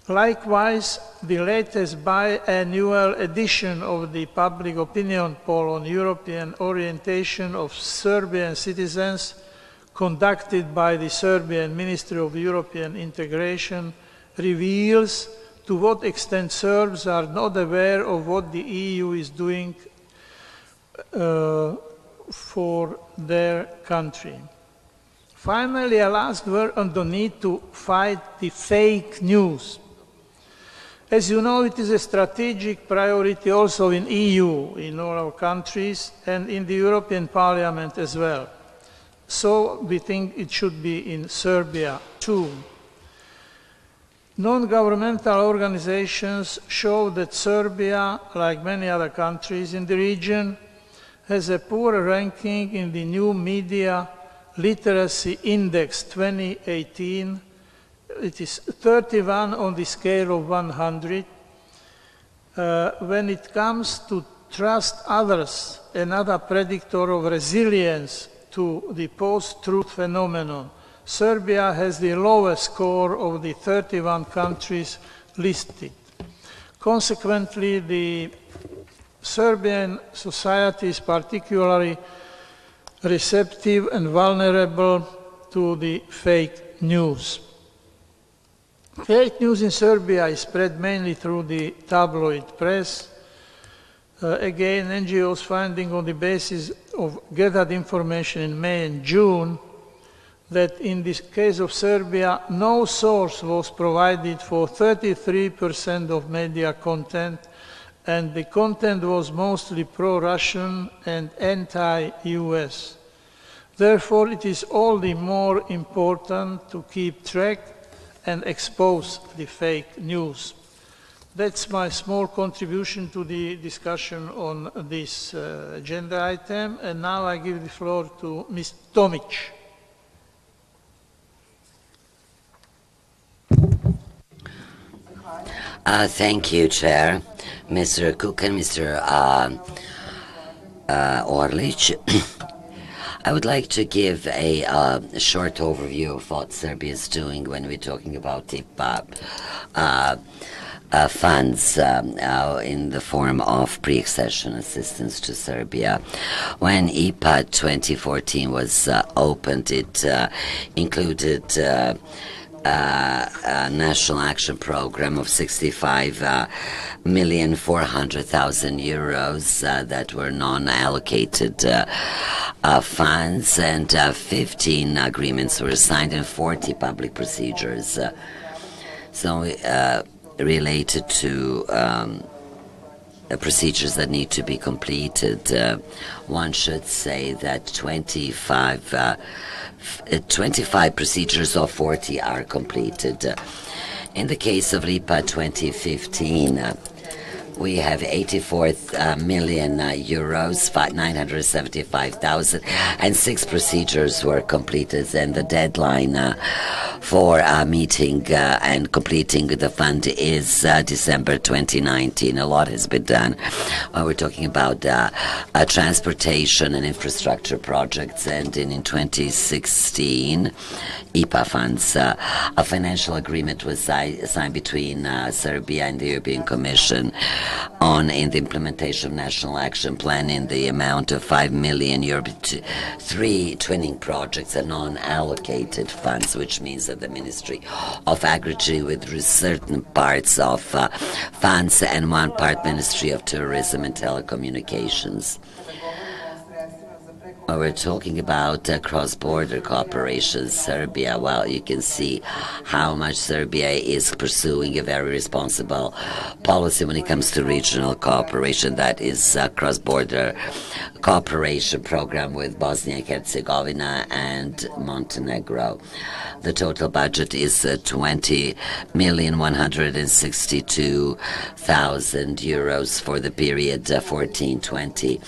Likewise, the latest biannual edition of the public opinion poll on European orientation of Serbian citizens, conducted by the Serbian Ministry of European Integration, reveals to what extent Serbs are not aware of what the EU is doing for their country. Finally, a last word on the need to fight the fake news. As you know, it is a strategic priority also in EU, in all our countries, and in the European Parliament as well. So we think it should be in Serbia too. Non-governmental organizations show that Serbia, like many other countries in the region, has a poor ranking in the new Media Literacy Index 2018. It is 31 on the scale of 100. When it comes to trust others, another predictor of resilience to the post-truth phenomenon, Serbia has the lowest score of the 31 countries listed. Consequently, the Serbian society is particularly receptive and vulnerable to the fake news. Fake news in Serbia is spread mainly through the tabloid press. Again, NGOs finding on the basis of gathered information in May and June that in this case of Serbia, no source was provided for 33% of media content, and the content was mostly pro-Russian and anti-US. Therefore, it is all the more important to keep track and expose the fake news. That's my small contribution to the discussion on this agenda item, and now I give the floor to Ms. Tomic. Thank you, Chair. Mr. Kukan, Mr. Orlic. I would like to give a short overview of what Serbia is doing when we're talking about IPA funds in the form of pre-accession assistance to Serbia. When IPA 2014 was opened, it included a national action program of 65,400,000 euros that were non-allocated funds, and 15 agreements were signed and 40 public procedures related to procedures that need to be completed. One should say that 25 procedures of 40 are completed. In the case of IPA 2015, we have 84 million euros, 975,000, and 6 procedures were completed, and the deadline for meeting and completing the fund is December 2019. A lot has been done. We're talking about transportation and infrastructure projects, and in 2016, IPA funds, a financial agreement was signed between Serbia and the European Commission in the implementation of National Action Plan in the amount of 5 million euros to 3 twinning projects and non-allocated funds, which means that the Ministry of Agriculture with certain parts of funds and 1 part Ministry of Tourism and Telecommunications. We're talking about cross-border cooperation. Serbia, well, you can see how much Serbia is pursuing a very responsible policy when it comes to regional cooperation. That is a cross-border cooperation program with Bosnia and Herzegovina and Montenegro. The total budget is 20,162,000 euros for the period 14-20.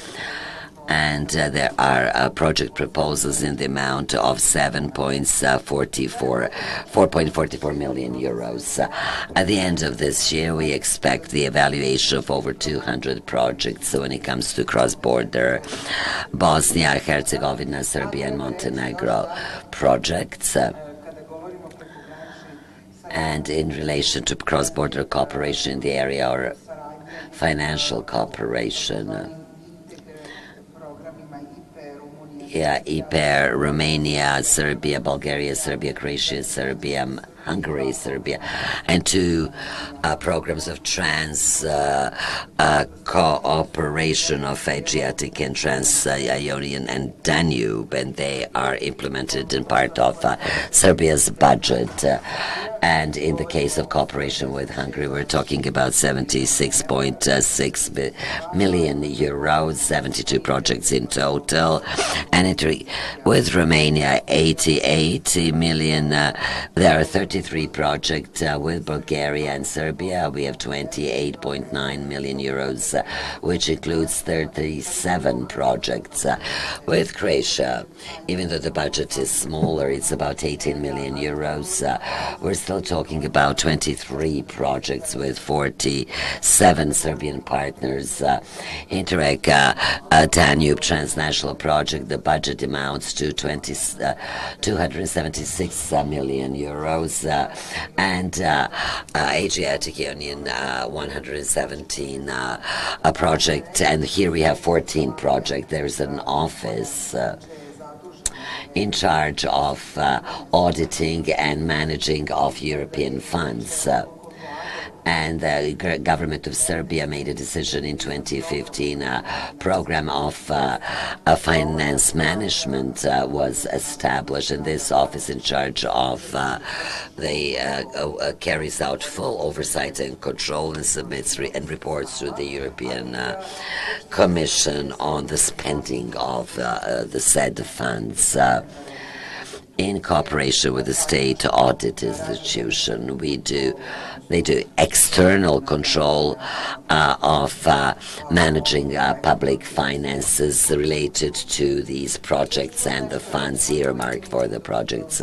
And there are project proposals in the amount of 4.44 million euros. At the end of this year, we expect the evaluation of over 200 projects when it comes to cross-border Bosnia, Herzegovina, Serbia, and Montenegro projects. And in relation to cross-border cooperation in the area or financial cooperation, IPER, Romania, Serbia, Bulgaria, Serbia, Croatia, Serbia, Hungary, Serbia, and 2 programs of cooperation of Adriatic and Trans-Ionian and Danube, and they are implemented in part of Serbia's budget. And in the case of cooperation with Hungary, we're talking about 76.6 million euros, 72 projects in total. And with Romania, 80 million. There are 33 projects with Bulgaria and Serbia. We have 28.9 million euros, which includes 37 projects. With Croatia, even though the budget is smaller, it's about 18 million euros. We're still talking about 23 projects with 47 Serbian partners. Interreg Danube Transnational Project, the budget amounts to 276 million euros, and Adriatic Union 117 a project, and here we have 14 projects. There's an office in charge of auditing and managing of European funds. And the government of Serbia made a decision in 2015. A program of finance management was established, and this office in charge of carries out full oversight and control and submits and reports to the European Commission on the spending of the said funds. In cooperation with the state audit institution, they do external control of managing public finances related to these projects and the funds earmarked for the projects.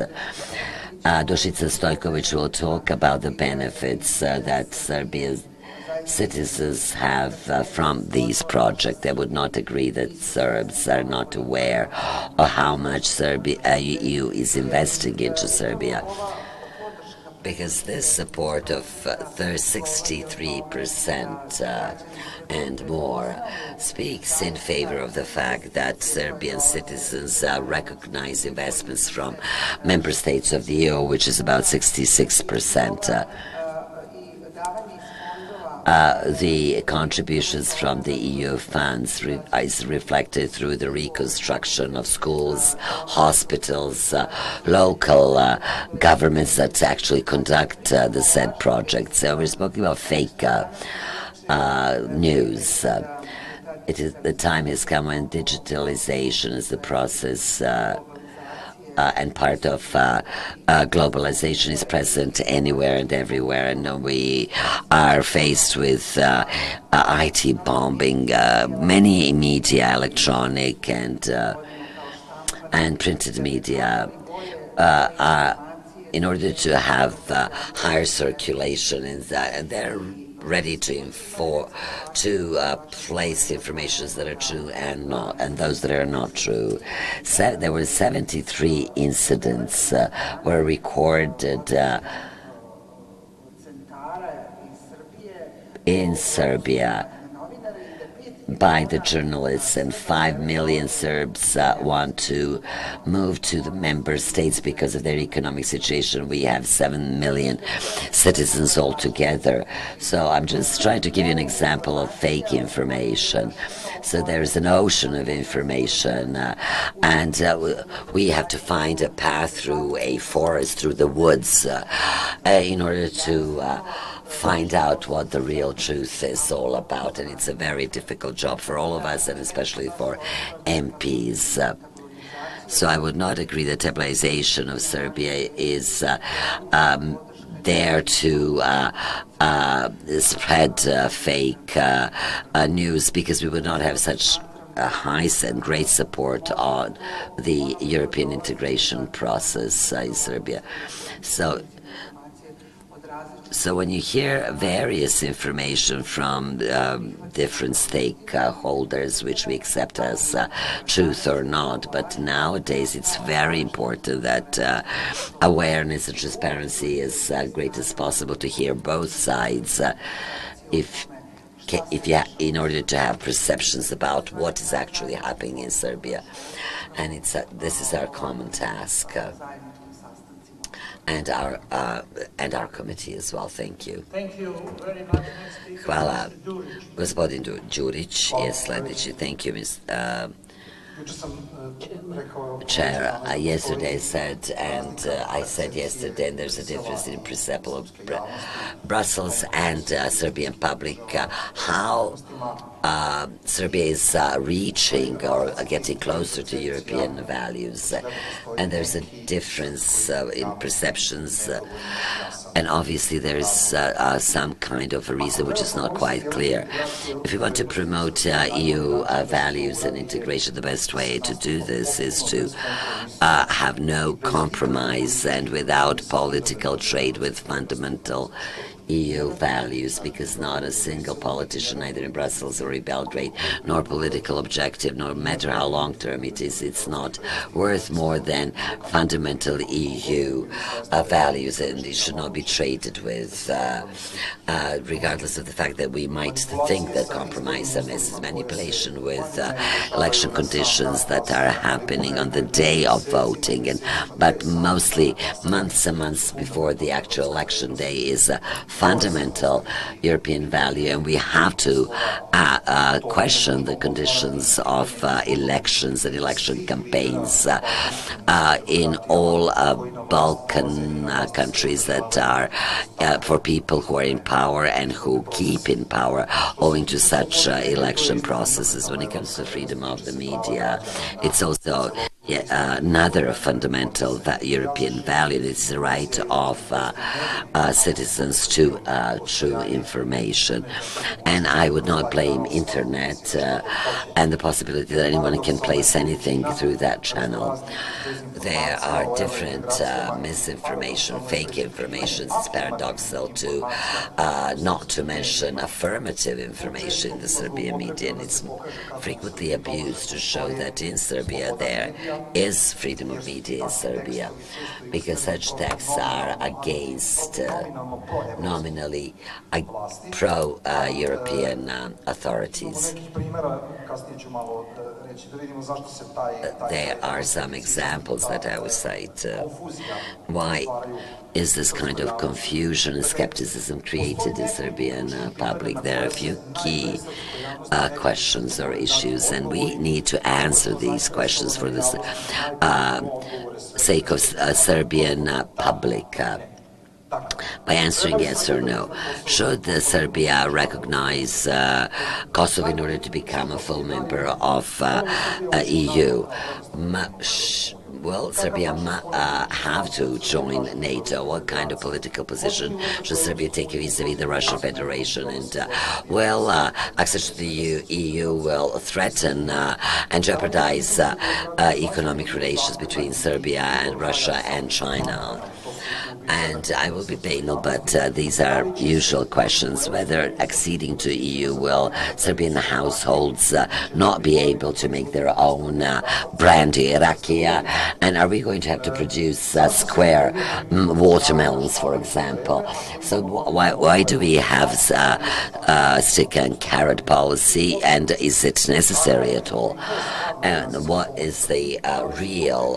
Dušica Stojković will talk about the benefits that Serbia's citizens have from these projects. They would not agree that Serbs are not aware of how much EU is investing into Serbia, because this support of 63% and more speaks in favor of the fact that Serbian citizens recognize investments from member states of the EU, which is about 66%. The contributions from the EU funds is reflected through the reconstruction of schools, hospitals, local governments that actually conduct the said projects. So we're speaking about fake news. The time has come when digitalization is the process and part of globalization is present anywhere and everywhere, and we are faced with IT bombing. Many media, electronic and printed media, in order to have higher circulation, and they're ready to place information that are true and not, and those that are not true. There were 73 incidents were recorded in Serbia by the journalists, and 5 million Serbs want to move to the member states because of their economic situation. We have 7 million citizens altogether. So I'm just trying to give you an example of fake information. So there's an ocean of information, and we have to find a path through a forest, through the woods, in order to find out what the real truth is all about. And it's a very difficult job for all of us, and especially for MPs. So I would not agree that stabilization of Serbia is there to spread fake news, because we would not have such high and great support on the European integration process in Serbia. So when you hear various information from different stakeholders, which we accept as truth or not, but nowadays it's very important that awareness and transparency is great as possible, to hear both sides, in order to have perceptions about what is actually happening in Serbia. And this is our common task. And our committee as well. Thank you. Thank you very much. Hvala. Gospodin Đurić je sljedeći. Thank you, Ms. Chair. Yesterday said, and I said yesterday, and there's a difference in perception of Brussels and Serbian public, how Serbia is reaching or getting closer to European values, and there's a difference in perceptions, and obviously there is some kind of a reason which is not quite clear. If we want to promote EU values and integration, the best way to do this is to have no compromise and without political trade with fundamental EU values, because not a single politician, either in Brussels or in Belgrade, nor political objective, no matter how long-term it is, it's not worth more than fundamental EU values, and it should not be traded with, regardless of the fact that we might think that compromise is manipulation with election conditions that are happening on the day of voting, but mostly months and months before the actual election day is a fundamental European value, and we have to question the conditions of elections and election campaigns in all Balkan countries that are for people who are in power and who keep in power owing to such election processes. When it comes to freedom of the media, it's also another fundamental European value. It's the right of citizens to true information. And I would not blame internet and the possibility that anyone can place anything through that channel. There are different misinformation, fake information. It's paradoxical to not to mention affirmative information in the Serbian media, and it's frequently abused to show that in Serbia there is freedom of media in Serbia, because such texts are against nominally pro-European authorities. There are some examples that I would cite. Why is this kind of confusion and skepticism created in Serbian public? There are a few key questions or issues, and we need to answer these questions for the sake of Serbian public. By answering yes or no. Should Serbia recognize Kosovo in order to become a full member of EU? Will Serbia have to join NATO? What kind of political position should Serbia take vis-à-vis the Russian Federation? And will access to the EU will threaten and jeopardize economic relations between Serbia and Russia and China? And I will be banal, but these are usual questions. Whether acceding to EU will Serbian households not be able to make their own brandy, rakia, and are we going to have to produce square watermelons, for example? So why do we have stick and carrot policy, and is it necessary at all? And what is the real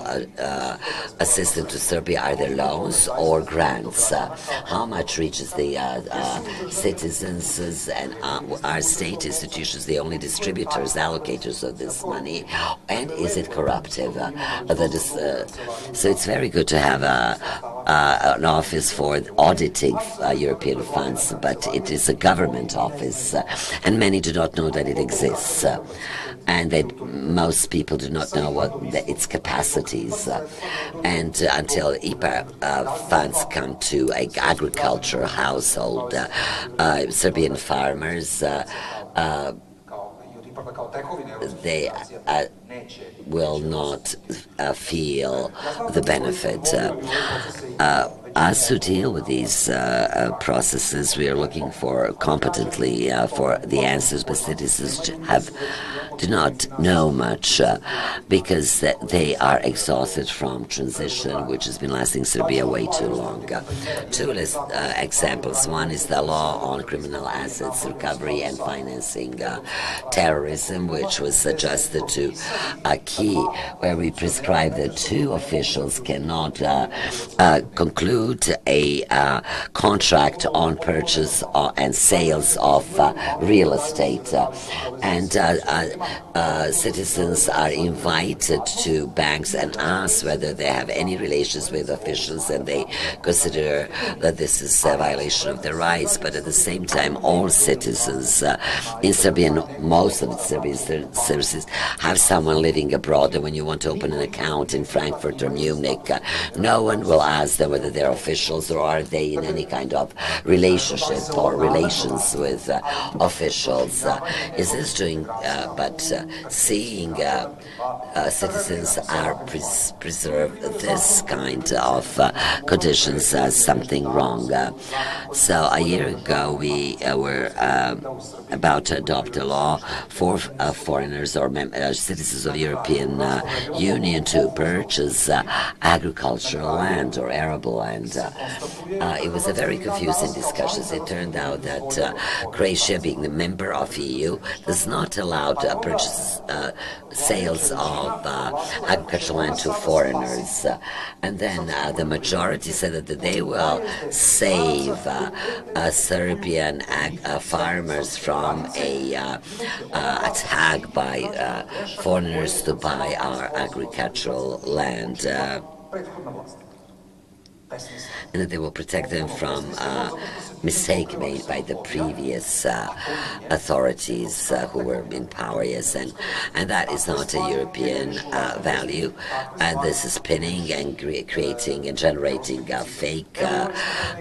assistance to Serbia? Are there loans or grants? How much reaches the citizens, and are state institutions the only distributors, allocators of this money? And is it corruptive? So it's very good to have an office for auditing European funds, but it is a government office, and many do not know that it exists. And that most people do not know what its capacities. And until IPA funds come to an agriculture household, Serbian farmers, they will not feel the benefit. As to deal with these processes, we are looking for competently for the answers, but citizens do not know much because they are exhausted from transition, which has been lasting Serbia way too long. Two examples. One is the law on criminal assets recovery and financing terrorism, which was adjusted to a key where we prescribe that two officials cannot conclude a contract on purchase and sales of real estate. And citizens are invited to banks and ask whether they have any relations with officials, and they consider that this is a violation of their rights. But at the same time, all citizens in Serbia, most of the Serbian citizens, have someone living abroad, and when you want to open an account in Frankfurt or Munich, no one will ask them whether they're officials or are they in any kind of relationship or relations with officials. Is this doing, but seeing citizens are preserved this kind of conditions as something wrong. So a year ago we were about to adopt a law for foreigners or citizens of European Union to purchase agricultural land or arable land. It was a very confusing discussion. It turned out that Croatia, being the member of EU, does not allow purchase sales of agricultural land to foreigners. And then the majority said that they will save Serbian farmers from a attack by foreigners to buy our agricultural land. And that they will protect them from mistake made by the previous authorities who were in power, yes, and that is not a European value. And this is pinning and creating and generating fake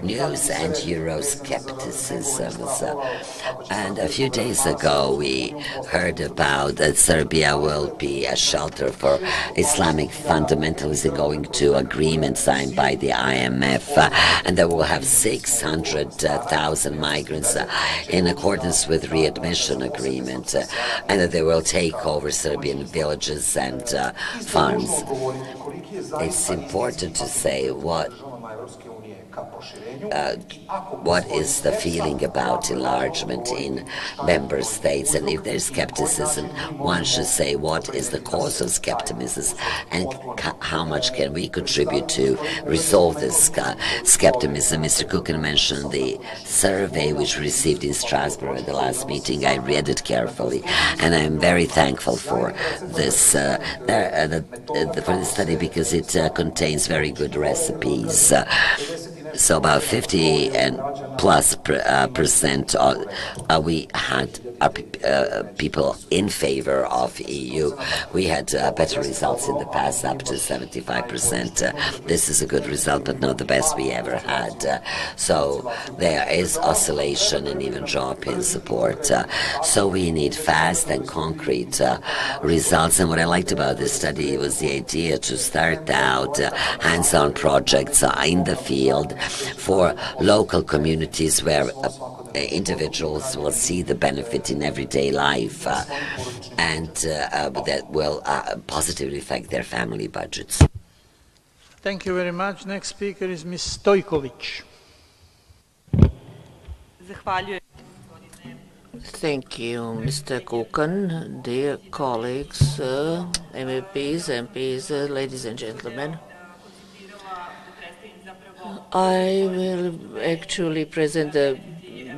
news and Euroscepticism. And a few days ago, we heard about that Serbia will be a shelter for Islamic fundamentalism, going to agreement signed by the IMF, and that will have 600,000 migrants in accordance with readmission agreement, and that they will take over Serbian villages and farms. It's important to say what is the feeling about enlargement in member states, and if there's skepticism, one should say what is the cause of skepticism and how much can we contribute to resolve this skepticism. Mr. Kukan mentioned the survey which we received in Strasbourg at the last meeting. I read it carefully, and I'm very thankful for this for this study, because it contains very good recipes. So about 50 and plus percent we had people in favor of EU. We had better results in the past, up to 75%. This is a good result, but not the best we ever had. So there is oscillation and even drop in support. So we need fast and concrete results. And what I liked about this study was the idea to start out hands-on projects in the field for local communities where individuals will see the benefit in everyday life, and that will positively affect their family budgets. Thank you very much. Next speaker is Ms. Stojković. Thank you, Mr. Kukan, dear colleagues, MEPs, MPs, ladies and gentlemen. I will actually present the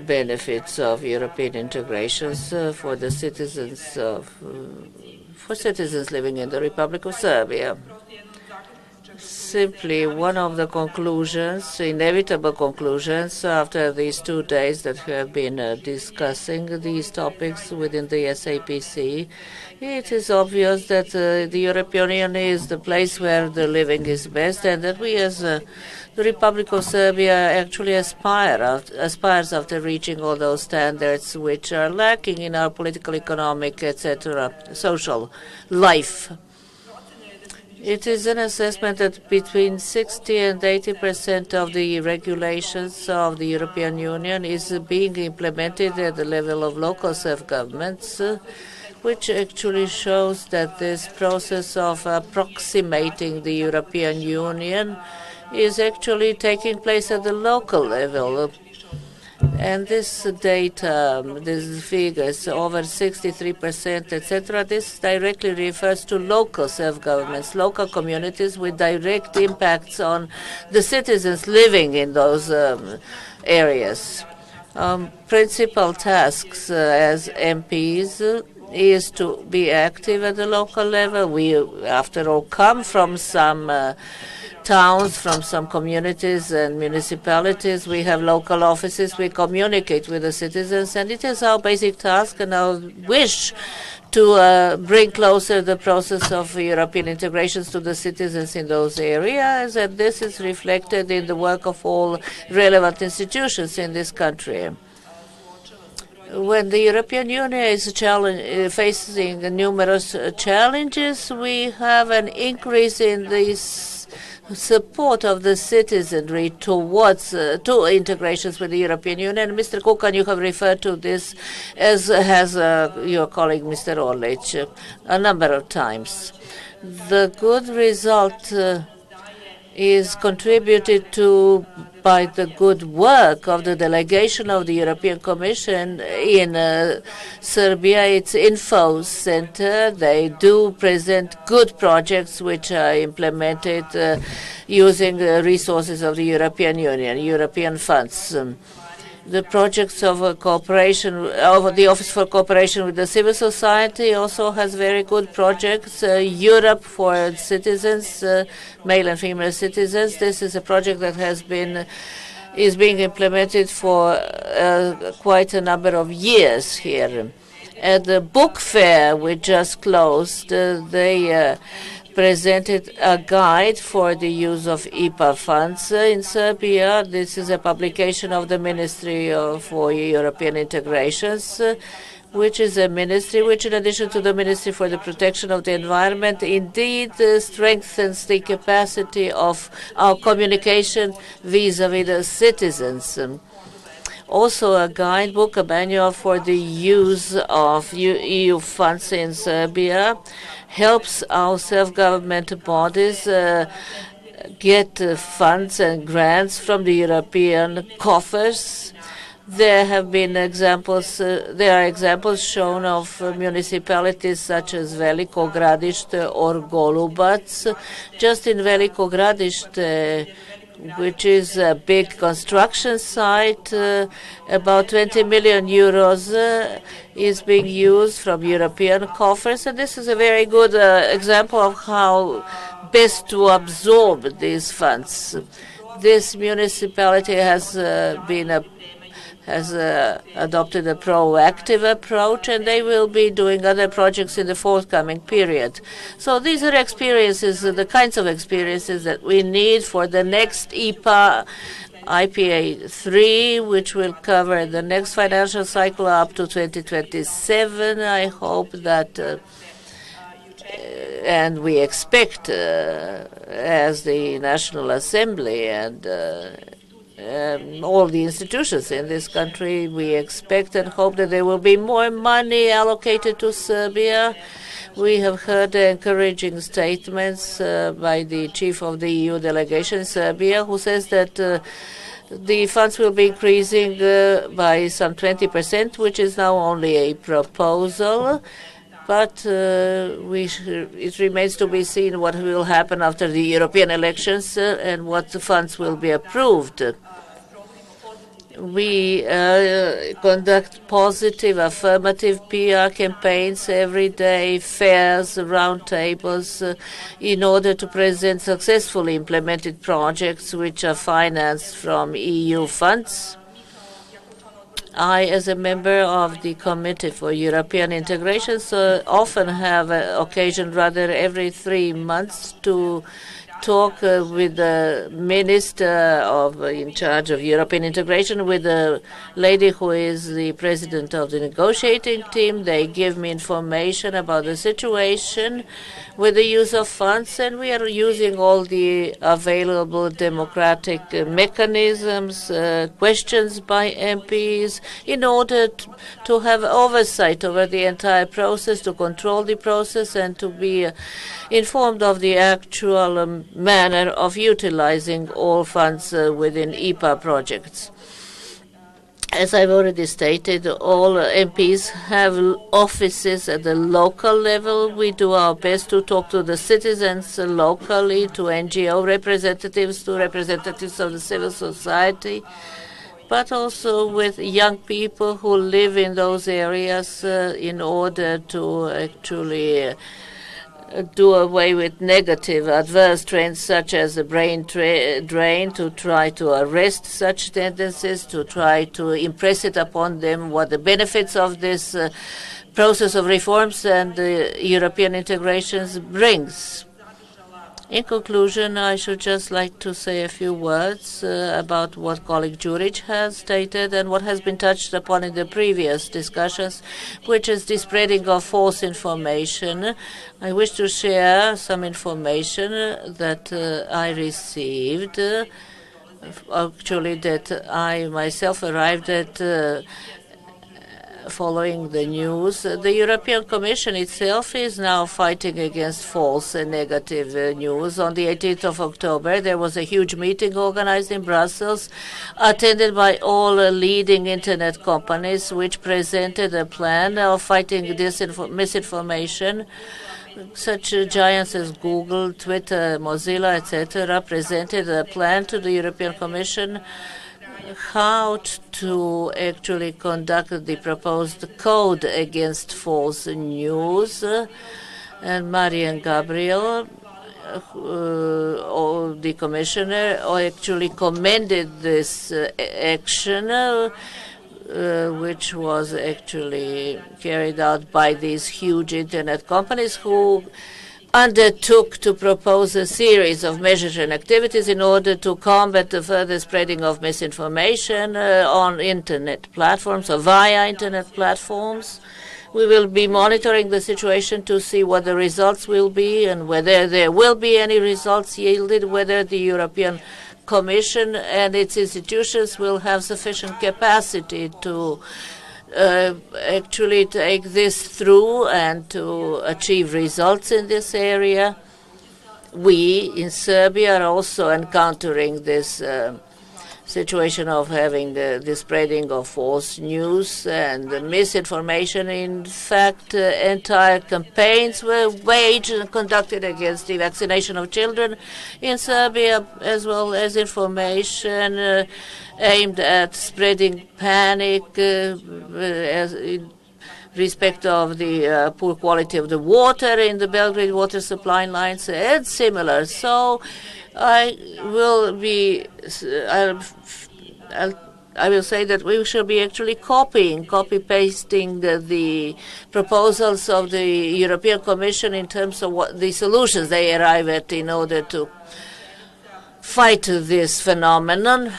benefits of European integrations for the citizens living in the Republic of Serbia. Simply one of the conclusions, inevitable conclusions, after these 2 days that we have been discussing these topics within the SAPC, it is obvious that the European Union is the place where the living is best, and that we as the Republic of Serbia actually aspires after reaching all those standards which are lacking in our political, economic, etc., social life. It is an assessment that between 60 and 80% of the regulations of the European Union is being implemented at the level of local self-governments, which actually shows that this process of approximating the European Union is actually taking place at the local level. And this data, these figures, over 63%, etc., this directly refers to local self-governments, local communities with direct impacts on the citizens living in those areas. Principal tasks as MPs is to be active at the local level. We, after all, come from some towns, from some communities and municipalities. We have local offices. We communicate with the citizens, and it is our basic task and our wish to bring closer the process of European integrations to the citizens in those areas, and this is reflected in the work of all relevant institutions in this country. When the European Union is facing numerous challenges, we have an increase in this support of the citizenry towards to integrations with the European Union. Mr. Kukan, you have referred to this, as has your colleague Mr. Orlic, a number of times. The good result is contributed to by the good work of the delegation of the European Commission in Serbia, its info center. They do present good projects which are implemented using the resources of the European Union, European funds. The projects of cooperation of the Office for Cooperation with the Civil Society also has very good projects. Europe for citizens, male and female citizens. This is a project that has been is being implemented for quite a number of years here. At the book fair we just closed, they presented a guide for the use of IPA funds in Serbia. This is a publication of the Ministry for European Integrations, which is a ministry which, in addition to the Ministry for the Protection of the Environment, indeed strengthens the capacity of our communication vis-à-vis the citizens. Also a guidebook, a manual for the use of EU funds in Serbia, helps our self-government bodies get funds and grants from the European coffers. There have been examples, there are examples shown of municipalities such as Veliko Gradište or Golubac. Just in Veliko Gradište, which is a big construction site, about 20 million euros is being used from European coffers, and this is a very good example of how best to absorb these funds. This municipality has adopted a proactive approach, and they will be doing other projects in the forthcoming period. So these are experiences, the kinds of experiences that we need for the next IPA 3, which will cover the next financial cycle up to 2027. I hope that and we expect as the National Assembly and all the institutions in this country, we expect and hope that there will be more money allocated to Serbia. We have heard encouraging statements by the chief of the EU delegation in Serbia, who says that the funds will be increasing by some 20%, which is now only a proposal. But it remains to be seen what will happen after the European elections and what funds will be approved. We conduct positive, affirmative PR campaigns every day, fairs, roundtables, in order to present successfully implemented projects which are financed from EU funds. I, as a member of the Committee for European Integration, often have an occasion, rather every 3 months, to talk with the minister in charge of European integration, with the lady who is the president of the negotiating team. They give me information about the situation with the use of funds, and we are using all the available democratic mechanisms, questions by MPs, in order to have oversight over the entire process, to control the process, and to be informed of the actual manner of utilizing all funds within IPA projects. As I've already stated, all MPs have offices at the local level. We do our best to talk to the citizens locally, to NGO representatives, to representatives of the civil society, but also with young people who live in those areas in order to actually do away with negative, adverse trends such as the brain drain, to try to arrest such tendencies, to try to impress it upon them what the benefits of this process of reforms and European integrations brings. In conclusion, I should just like to say a few words about what colleague Juric has stated and what has been touched upon in the previous discussions, which is the spreading of false information. I wish to share some information that I received, actually that I myself arrived at following the news. The European Commission itself is now fighting against false and negative news. On the 18th of October, there was a huge meeting organized in Brussels, attended by all leading internet companies, which presented a plan of fighting this misinformation. Such giants as Google, Twitter, Mozilla, etc., presented a plan to the European Commission how to actually conduct the proposed code against false news. And Marian Gabriel the commissioner actually commended this action, which was actually carried out by these huge internet companies who undertook to propose a series of measures and activities in order to combat the further spreading of misinformation on internet platforms or via internet platforms. We will be monitoring the situation to see what the results will be and whether there will be any results yielded, whether the European Commission and its institutions will have sufficient capacity to actually take this through and to achieve results in this area. We in Serbia are also encountering this situation of having the spreading of false news and the misinformation. In fact, entire campaigns were waged and conducted against the vaccination of children in Serbia, as well as information aimed at spreading panic as in respect of the poor quality of the water in the Belgrade water supply lines and similar. So I will say that we shall be actually copy-pasting the proposals of the European Commission in terms of what the solutions they arrive at in order to fight this phenomenon.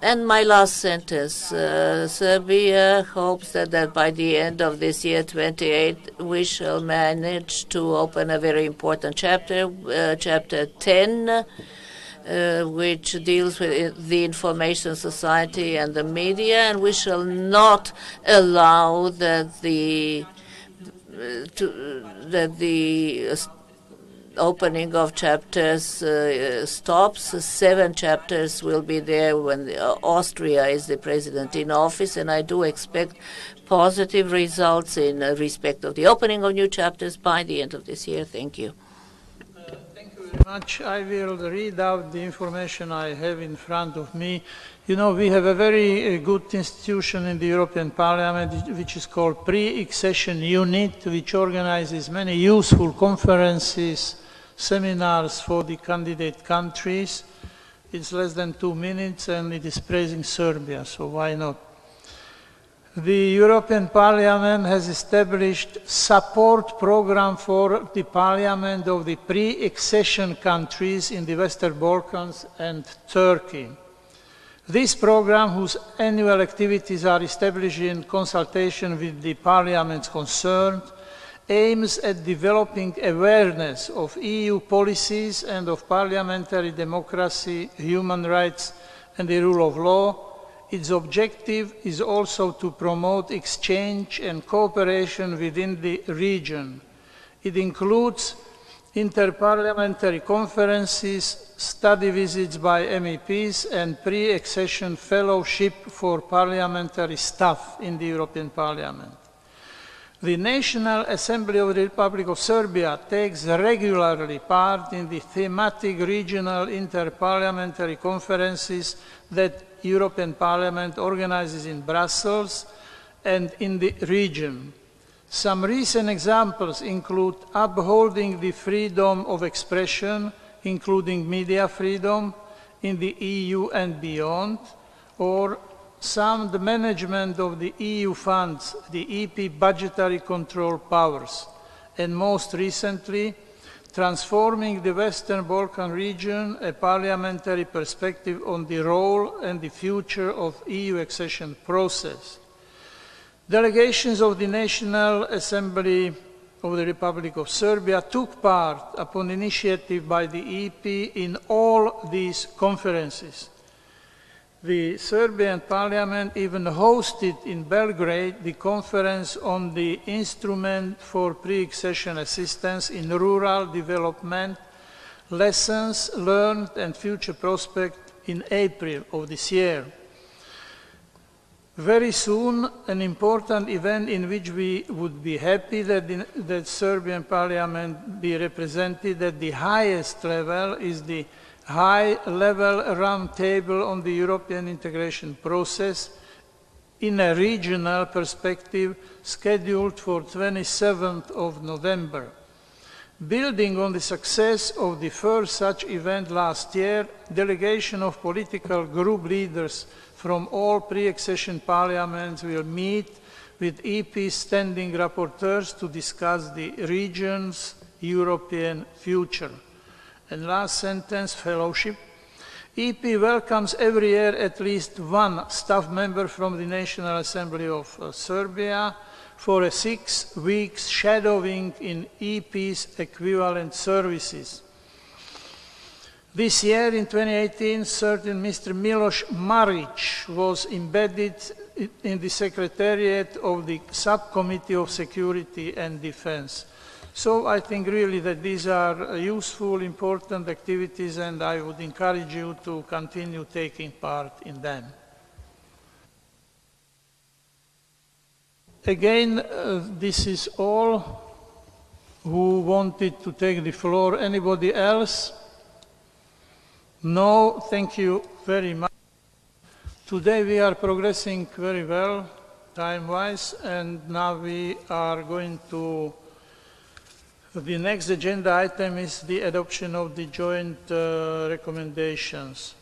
And my last sentence, Serbia hopes that by the end of this year, 28, we shall manage to open a very important chapter, chapter 10, which deals with the information society and the media, and we shall not allow that the opening of chapters stops. 7 chapters will be there when Austria is the president in office, and I do expect positive results in respect of the opening of new chapters by the end of this year. Thank you. Thank you very much. I will read out the information I have in front of me. You know, we have a very good institution in the European Parliament, which is called Pre-Accession Unit, which organizes many useful conferences, seminars for the candidate countries. It's less than 2 minutes and it is praising Serbia, so why not? The European Parliament has established support program for the parliament of the pre-accession countries in the Western Balkans and Turkey. This program, whose annual activities are established in consultation with the parliaments concerned, aims at developing awareness of EU policies and of parliamentary democracy, human rights, and the rule of law. Its objective is also to promote exchange and cooperation within the region. It includes interparliamentary conferences, study visits by MEPs, and pre-accession fellowship for parliamentary staff in the European Parliament. The National Assembly of the Republic of Serbia takes regularly part in the thematic regional interparliamentary conferences that European Parliament organizes in Brussels and in the region. Some recent examples include upholding the freedom of expression, including media freedom, in the EU and beyond, or sound management of the EU funds, the EP budgetary control powers, and most recently, transforming the Western Balkan region, a parliamentary perspective on the role and the future of EU accession process. Delegations of the National Assembly of the Republic of Serbia took part, upon initiative by the EP, in all these conferences. The Serbian Parliament even hosted in Belgrade the conference on the instrument for pre-accession assistance in rural development, lessons learned and future prospects in April of this year. Very soon, an important event in which we would be happy that the Serbian Parliament be represented at the highest level is the high-level roundtable on the European integration process in a regional perspective scheduled for 27th of November. Building on the success of the first such event last year, delegation of political group leaders from all pre-accession parliaments will meet with EP standing rapporteurs to discuss the region's European future. And last sentence, fellowship. EP welcomes every year at least one staff member from the National Assembly of Serbia for a 6 weeks shadowing in EP's equivalent services. This year, in 2018, certain Mr. Miloš Marić was embedded in the Secretariat of the Subcommittee of Security and Defense. So I think really that these are useful, important activities, and I would encourage you to continue taking part in them. Again, this is all who wanted to take the floor. Anybody else? No, thank you very much. Today we are progressing very well, time-wise, and now we are going to, the next agenda item is the adoption of the joint recommendations.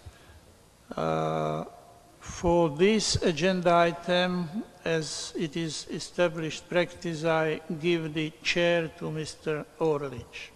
For this agenda item, as it is established practice, I give the chair to Mr. Orlić.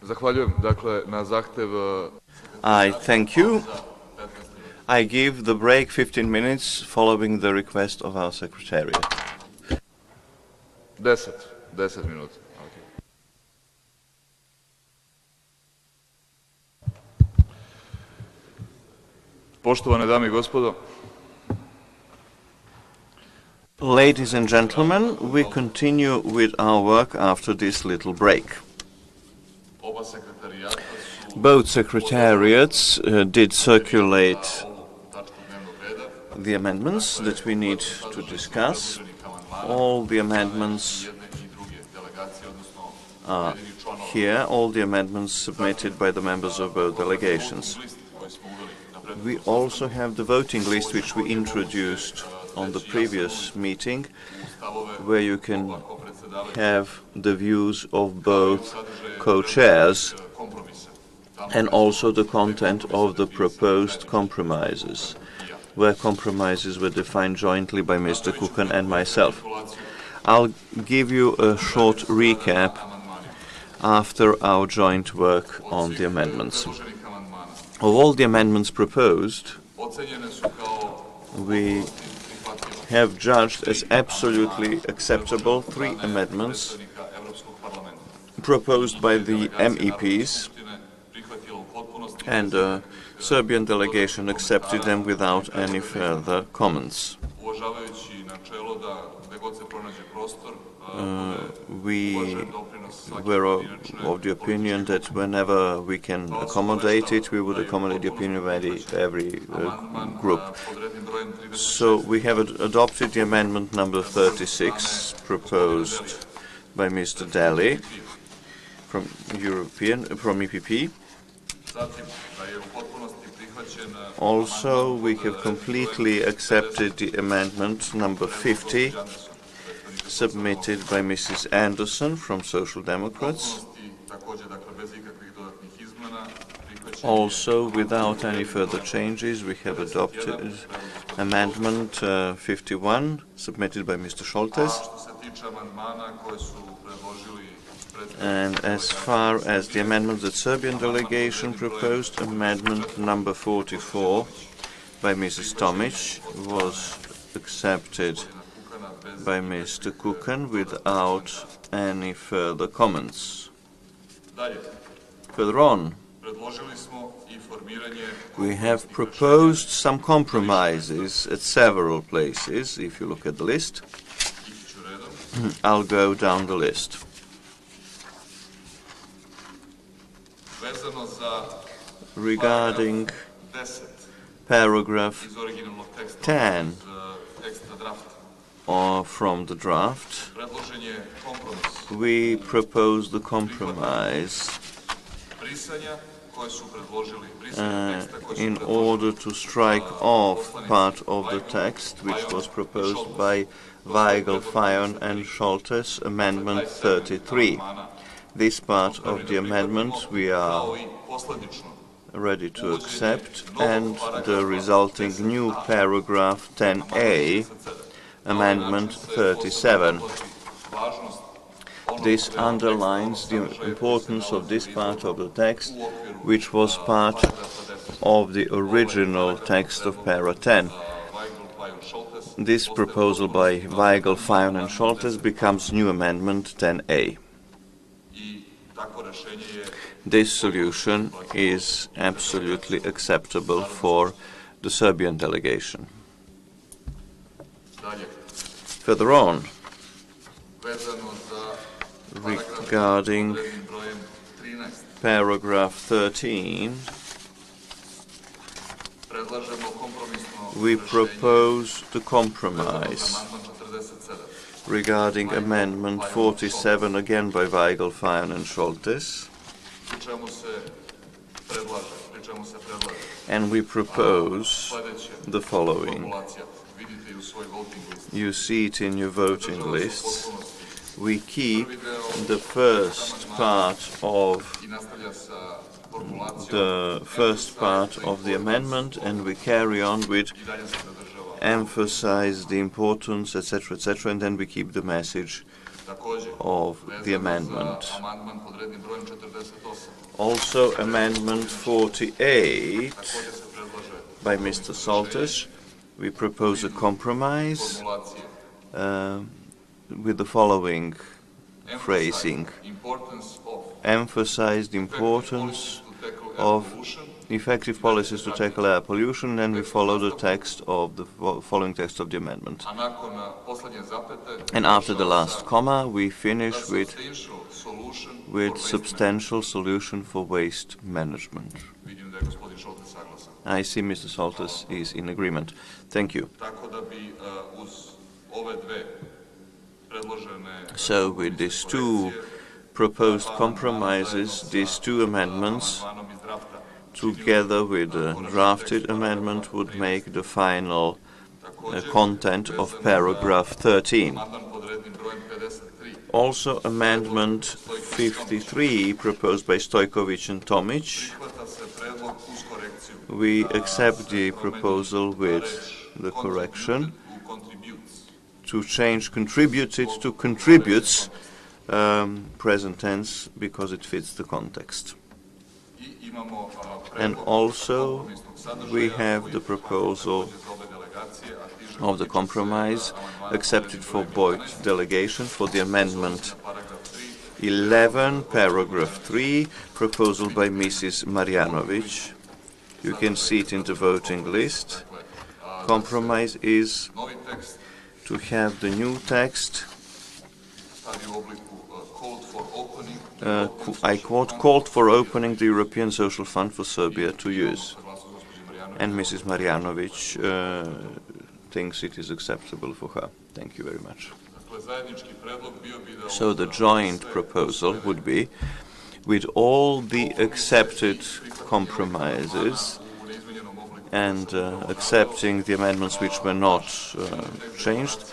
Zahvaljujem, dakle, na zahtev... I thank you. I give the break 15 minutes following the request of our Secretariat. 10 minuta. Okay. Poštovane dame I gospodo. Ladies and gentlemen, we continue with our work after this little break. Both secretariats did circulate the amendments that we need to discuss. All the amendments are here, all the amendments submitted by the members of both delegations. We also have the voting list which we introduced on the previous meeting, where you can have the views of both co-chairs and also the content of the proposed compromises, where compromises were defined jointly by Mr. Kukan and myself. I'll give you a short recap after our joint work on the amendments. Of all the amendments proposed, we have judged as absolutely acceptable 3 amendments proposed by the MEPs, and the Serbian delegation accepted them without any further comments. We were of the opinion that whenever we can accommodate it, we would accommodate the opinion of every group. So we have adopted the amendment number 36, proposed by Mr. Daly from EPP. Also, we have completely accepted the amendment number 50, submitted by Mrs. Anderson from Social Democrats. Also, without any further changes, we have adopted amendment 51, submitted by Mr. Šoltes. And as far as the amendment that Serbian delegation proposed, amendment number 44 by Mrs. Tomic was accepted by Mr. Kukan without any further comments. Further on, we have proposed some compromises at several places. If you look at the list, I'll go down the list. Regarding paragraph 10 from the draft, we propose the compromise in order to strike off part of the text which was proposed by Weigel, Fajon and Scholtes, Amendment 33. This part of the amendment we are ready to accept, and the resulting new paragraph 10a, Amendment 37. This underlines the importance of this part of the text, which was part of the original text of para 10. This proposal by Weigel, Fajon and Scholtes becomes new Amendment 10a. This solution is absolutely acceptable for the Serbian delegation. Further on, regarding paragraph 13, we propose the compromise regarding Amendment 47, again by Weigel, Fajon and Scholtes. And we propose the following. You see it in your voting lists. We keep the first part of the amendment, and we carry on with emphasize the importance, etc., etc., and then we keep the message of the amendment. Also, Amendment 48 by Mr. Soltes, we propose a compromise with the following phrasing. Emphasize the importance of effective policies to tackle air pollution, and we follow the text of the following text of the amendment. And after the last comma, we finish with substantial solution for waste management. I see Mr. Soltes is in agreement. Thank you. So with these two proposed compromises, these two amendments, together with the drafted amendment, would make the final content of paragraph 13. Also, Amendment 53, proposed by Stojkovic and Tomic, we accept the proposal with the correction to change contributed to contributes, present tense, because it fits the context. And also we have the proposal of the compromise accepted for both delegation for the Amendment 11, paragraph 3, proposal by Mrs. Marjanovic. You can see it in the voting list. Compromise is to have the new text, I quote, called for opening the European Social Fund for Serbia to use. And Mrs. Marjanovic thinks it is acceptable for her. Thank you very much. So the joint proposal would be, with all the accepted compromises and accepting the amendments which were not changed,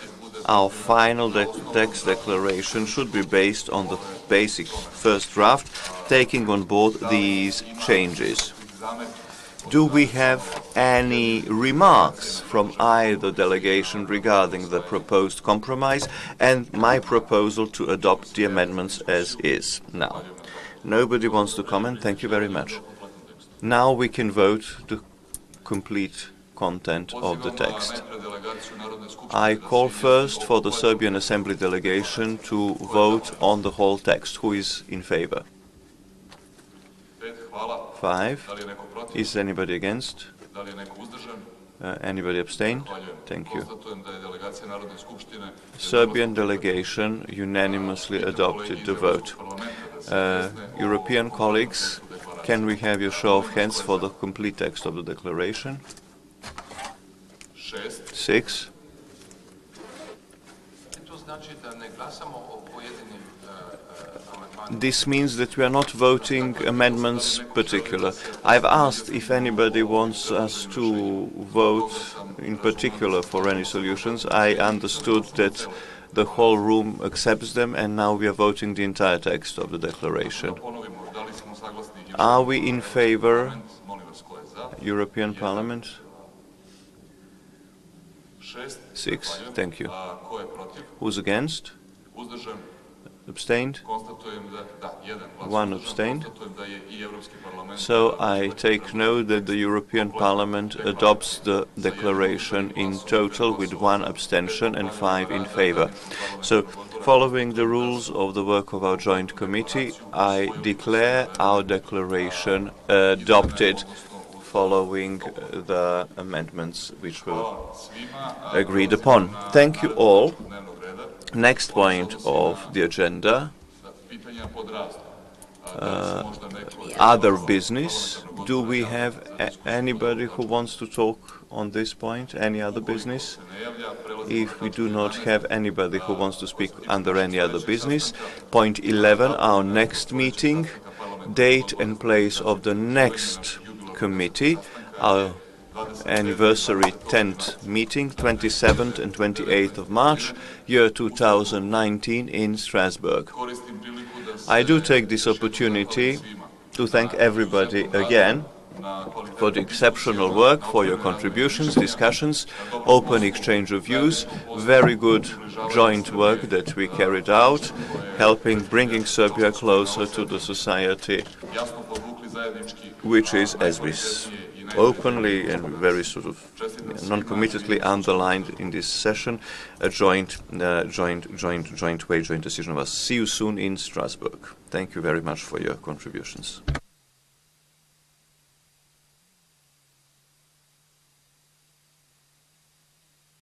our final text declaration should be based on the basic first draft, taking on board these changes. Do we have any remarks from either delegation regarding the proposed compromise and my proposal to adopt the amendments as is? Now, nobody wants to comment. Thank you very much. Now we can vote the complete content of the text. I call first for the Serbian Assembly delegation to vote on the whole text. Who is in favor? 5. Is anybody against? Anybody abstain? Thank you. Serbian delegation unanimously adopted the vote. European colleagues, can we have your show of hands for the complete text of the declaration? 6. This means that we are not voting amendments particular. I've asked if anybody wants us to vote in particular for any solutions. I understood that the whole room accepts them, and now we are voting the entire text of the declaration. Are we in favor? European Parliament? 6. Thank you. Who's against? Abstained? 1 abstained. So I take note that the European Parliament adopts the declaration in total with 1 abstention and 5 in favor. So, following the rules of the work of our joint committee, I declare our declaration adopted following the amendments which were agreed upon. Thank you all. Next point of the agenda, other business. Do we have anybody who wants to talk on this point? Any other business? If we do not have anybody who wants to speak under any other business, point 11, our next meeting, date and place of the next committee, our anniversary 10th meeting, 27th and 28th of March, year 2019 in Strasbourg. I do take this opportunity to thank everybody again for the exceptional work, for your contributions, discussions, open exchange of views, very good joint work that we carried out, bringing Serbia closer to the society, which is, as we openly and very sort of non-committedly underlined in this session, a joint decision of us. See you soon in Strasbourg. Thank you very much for your contributions.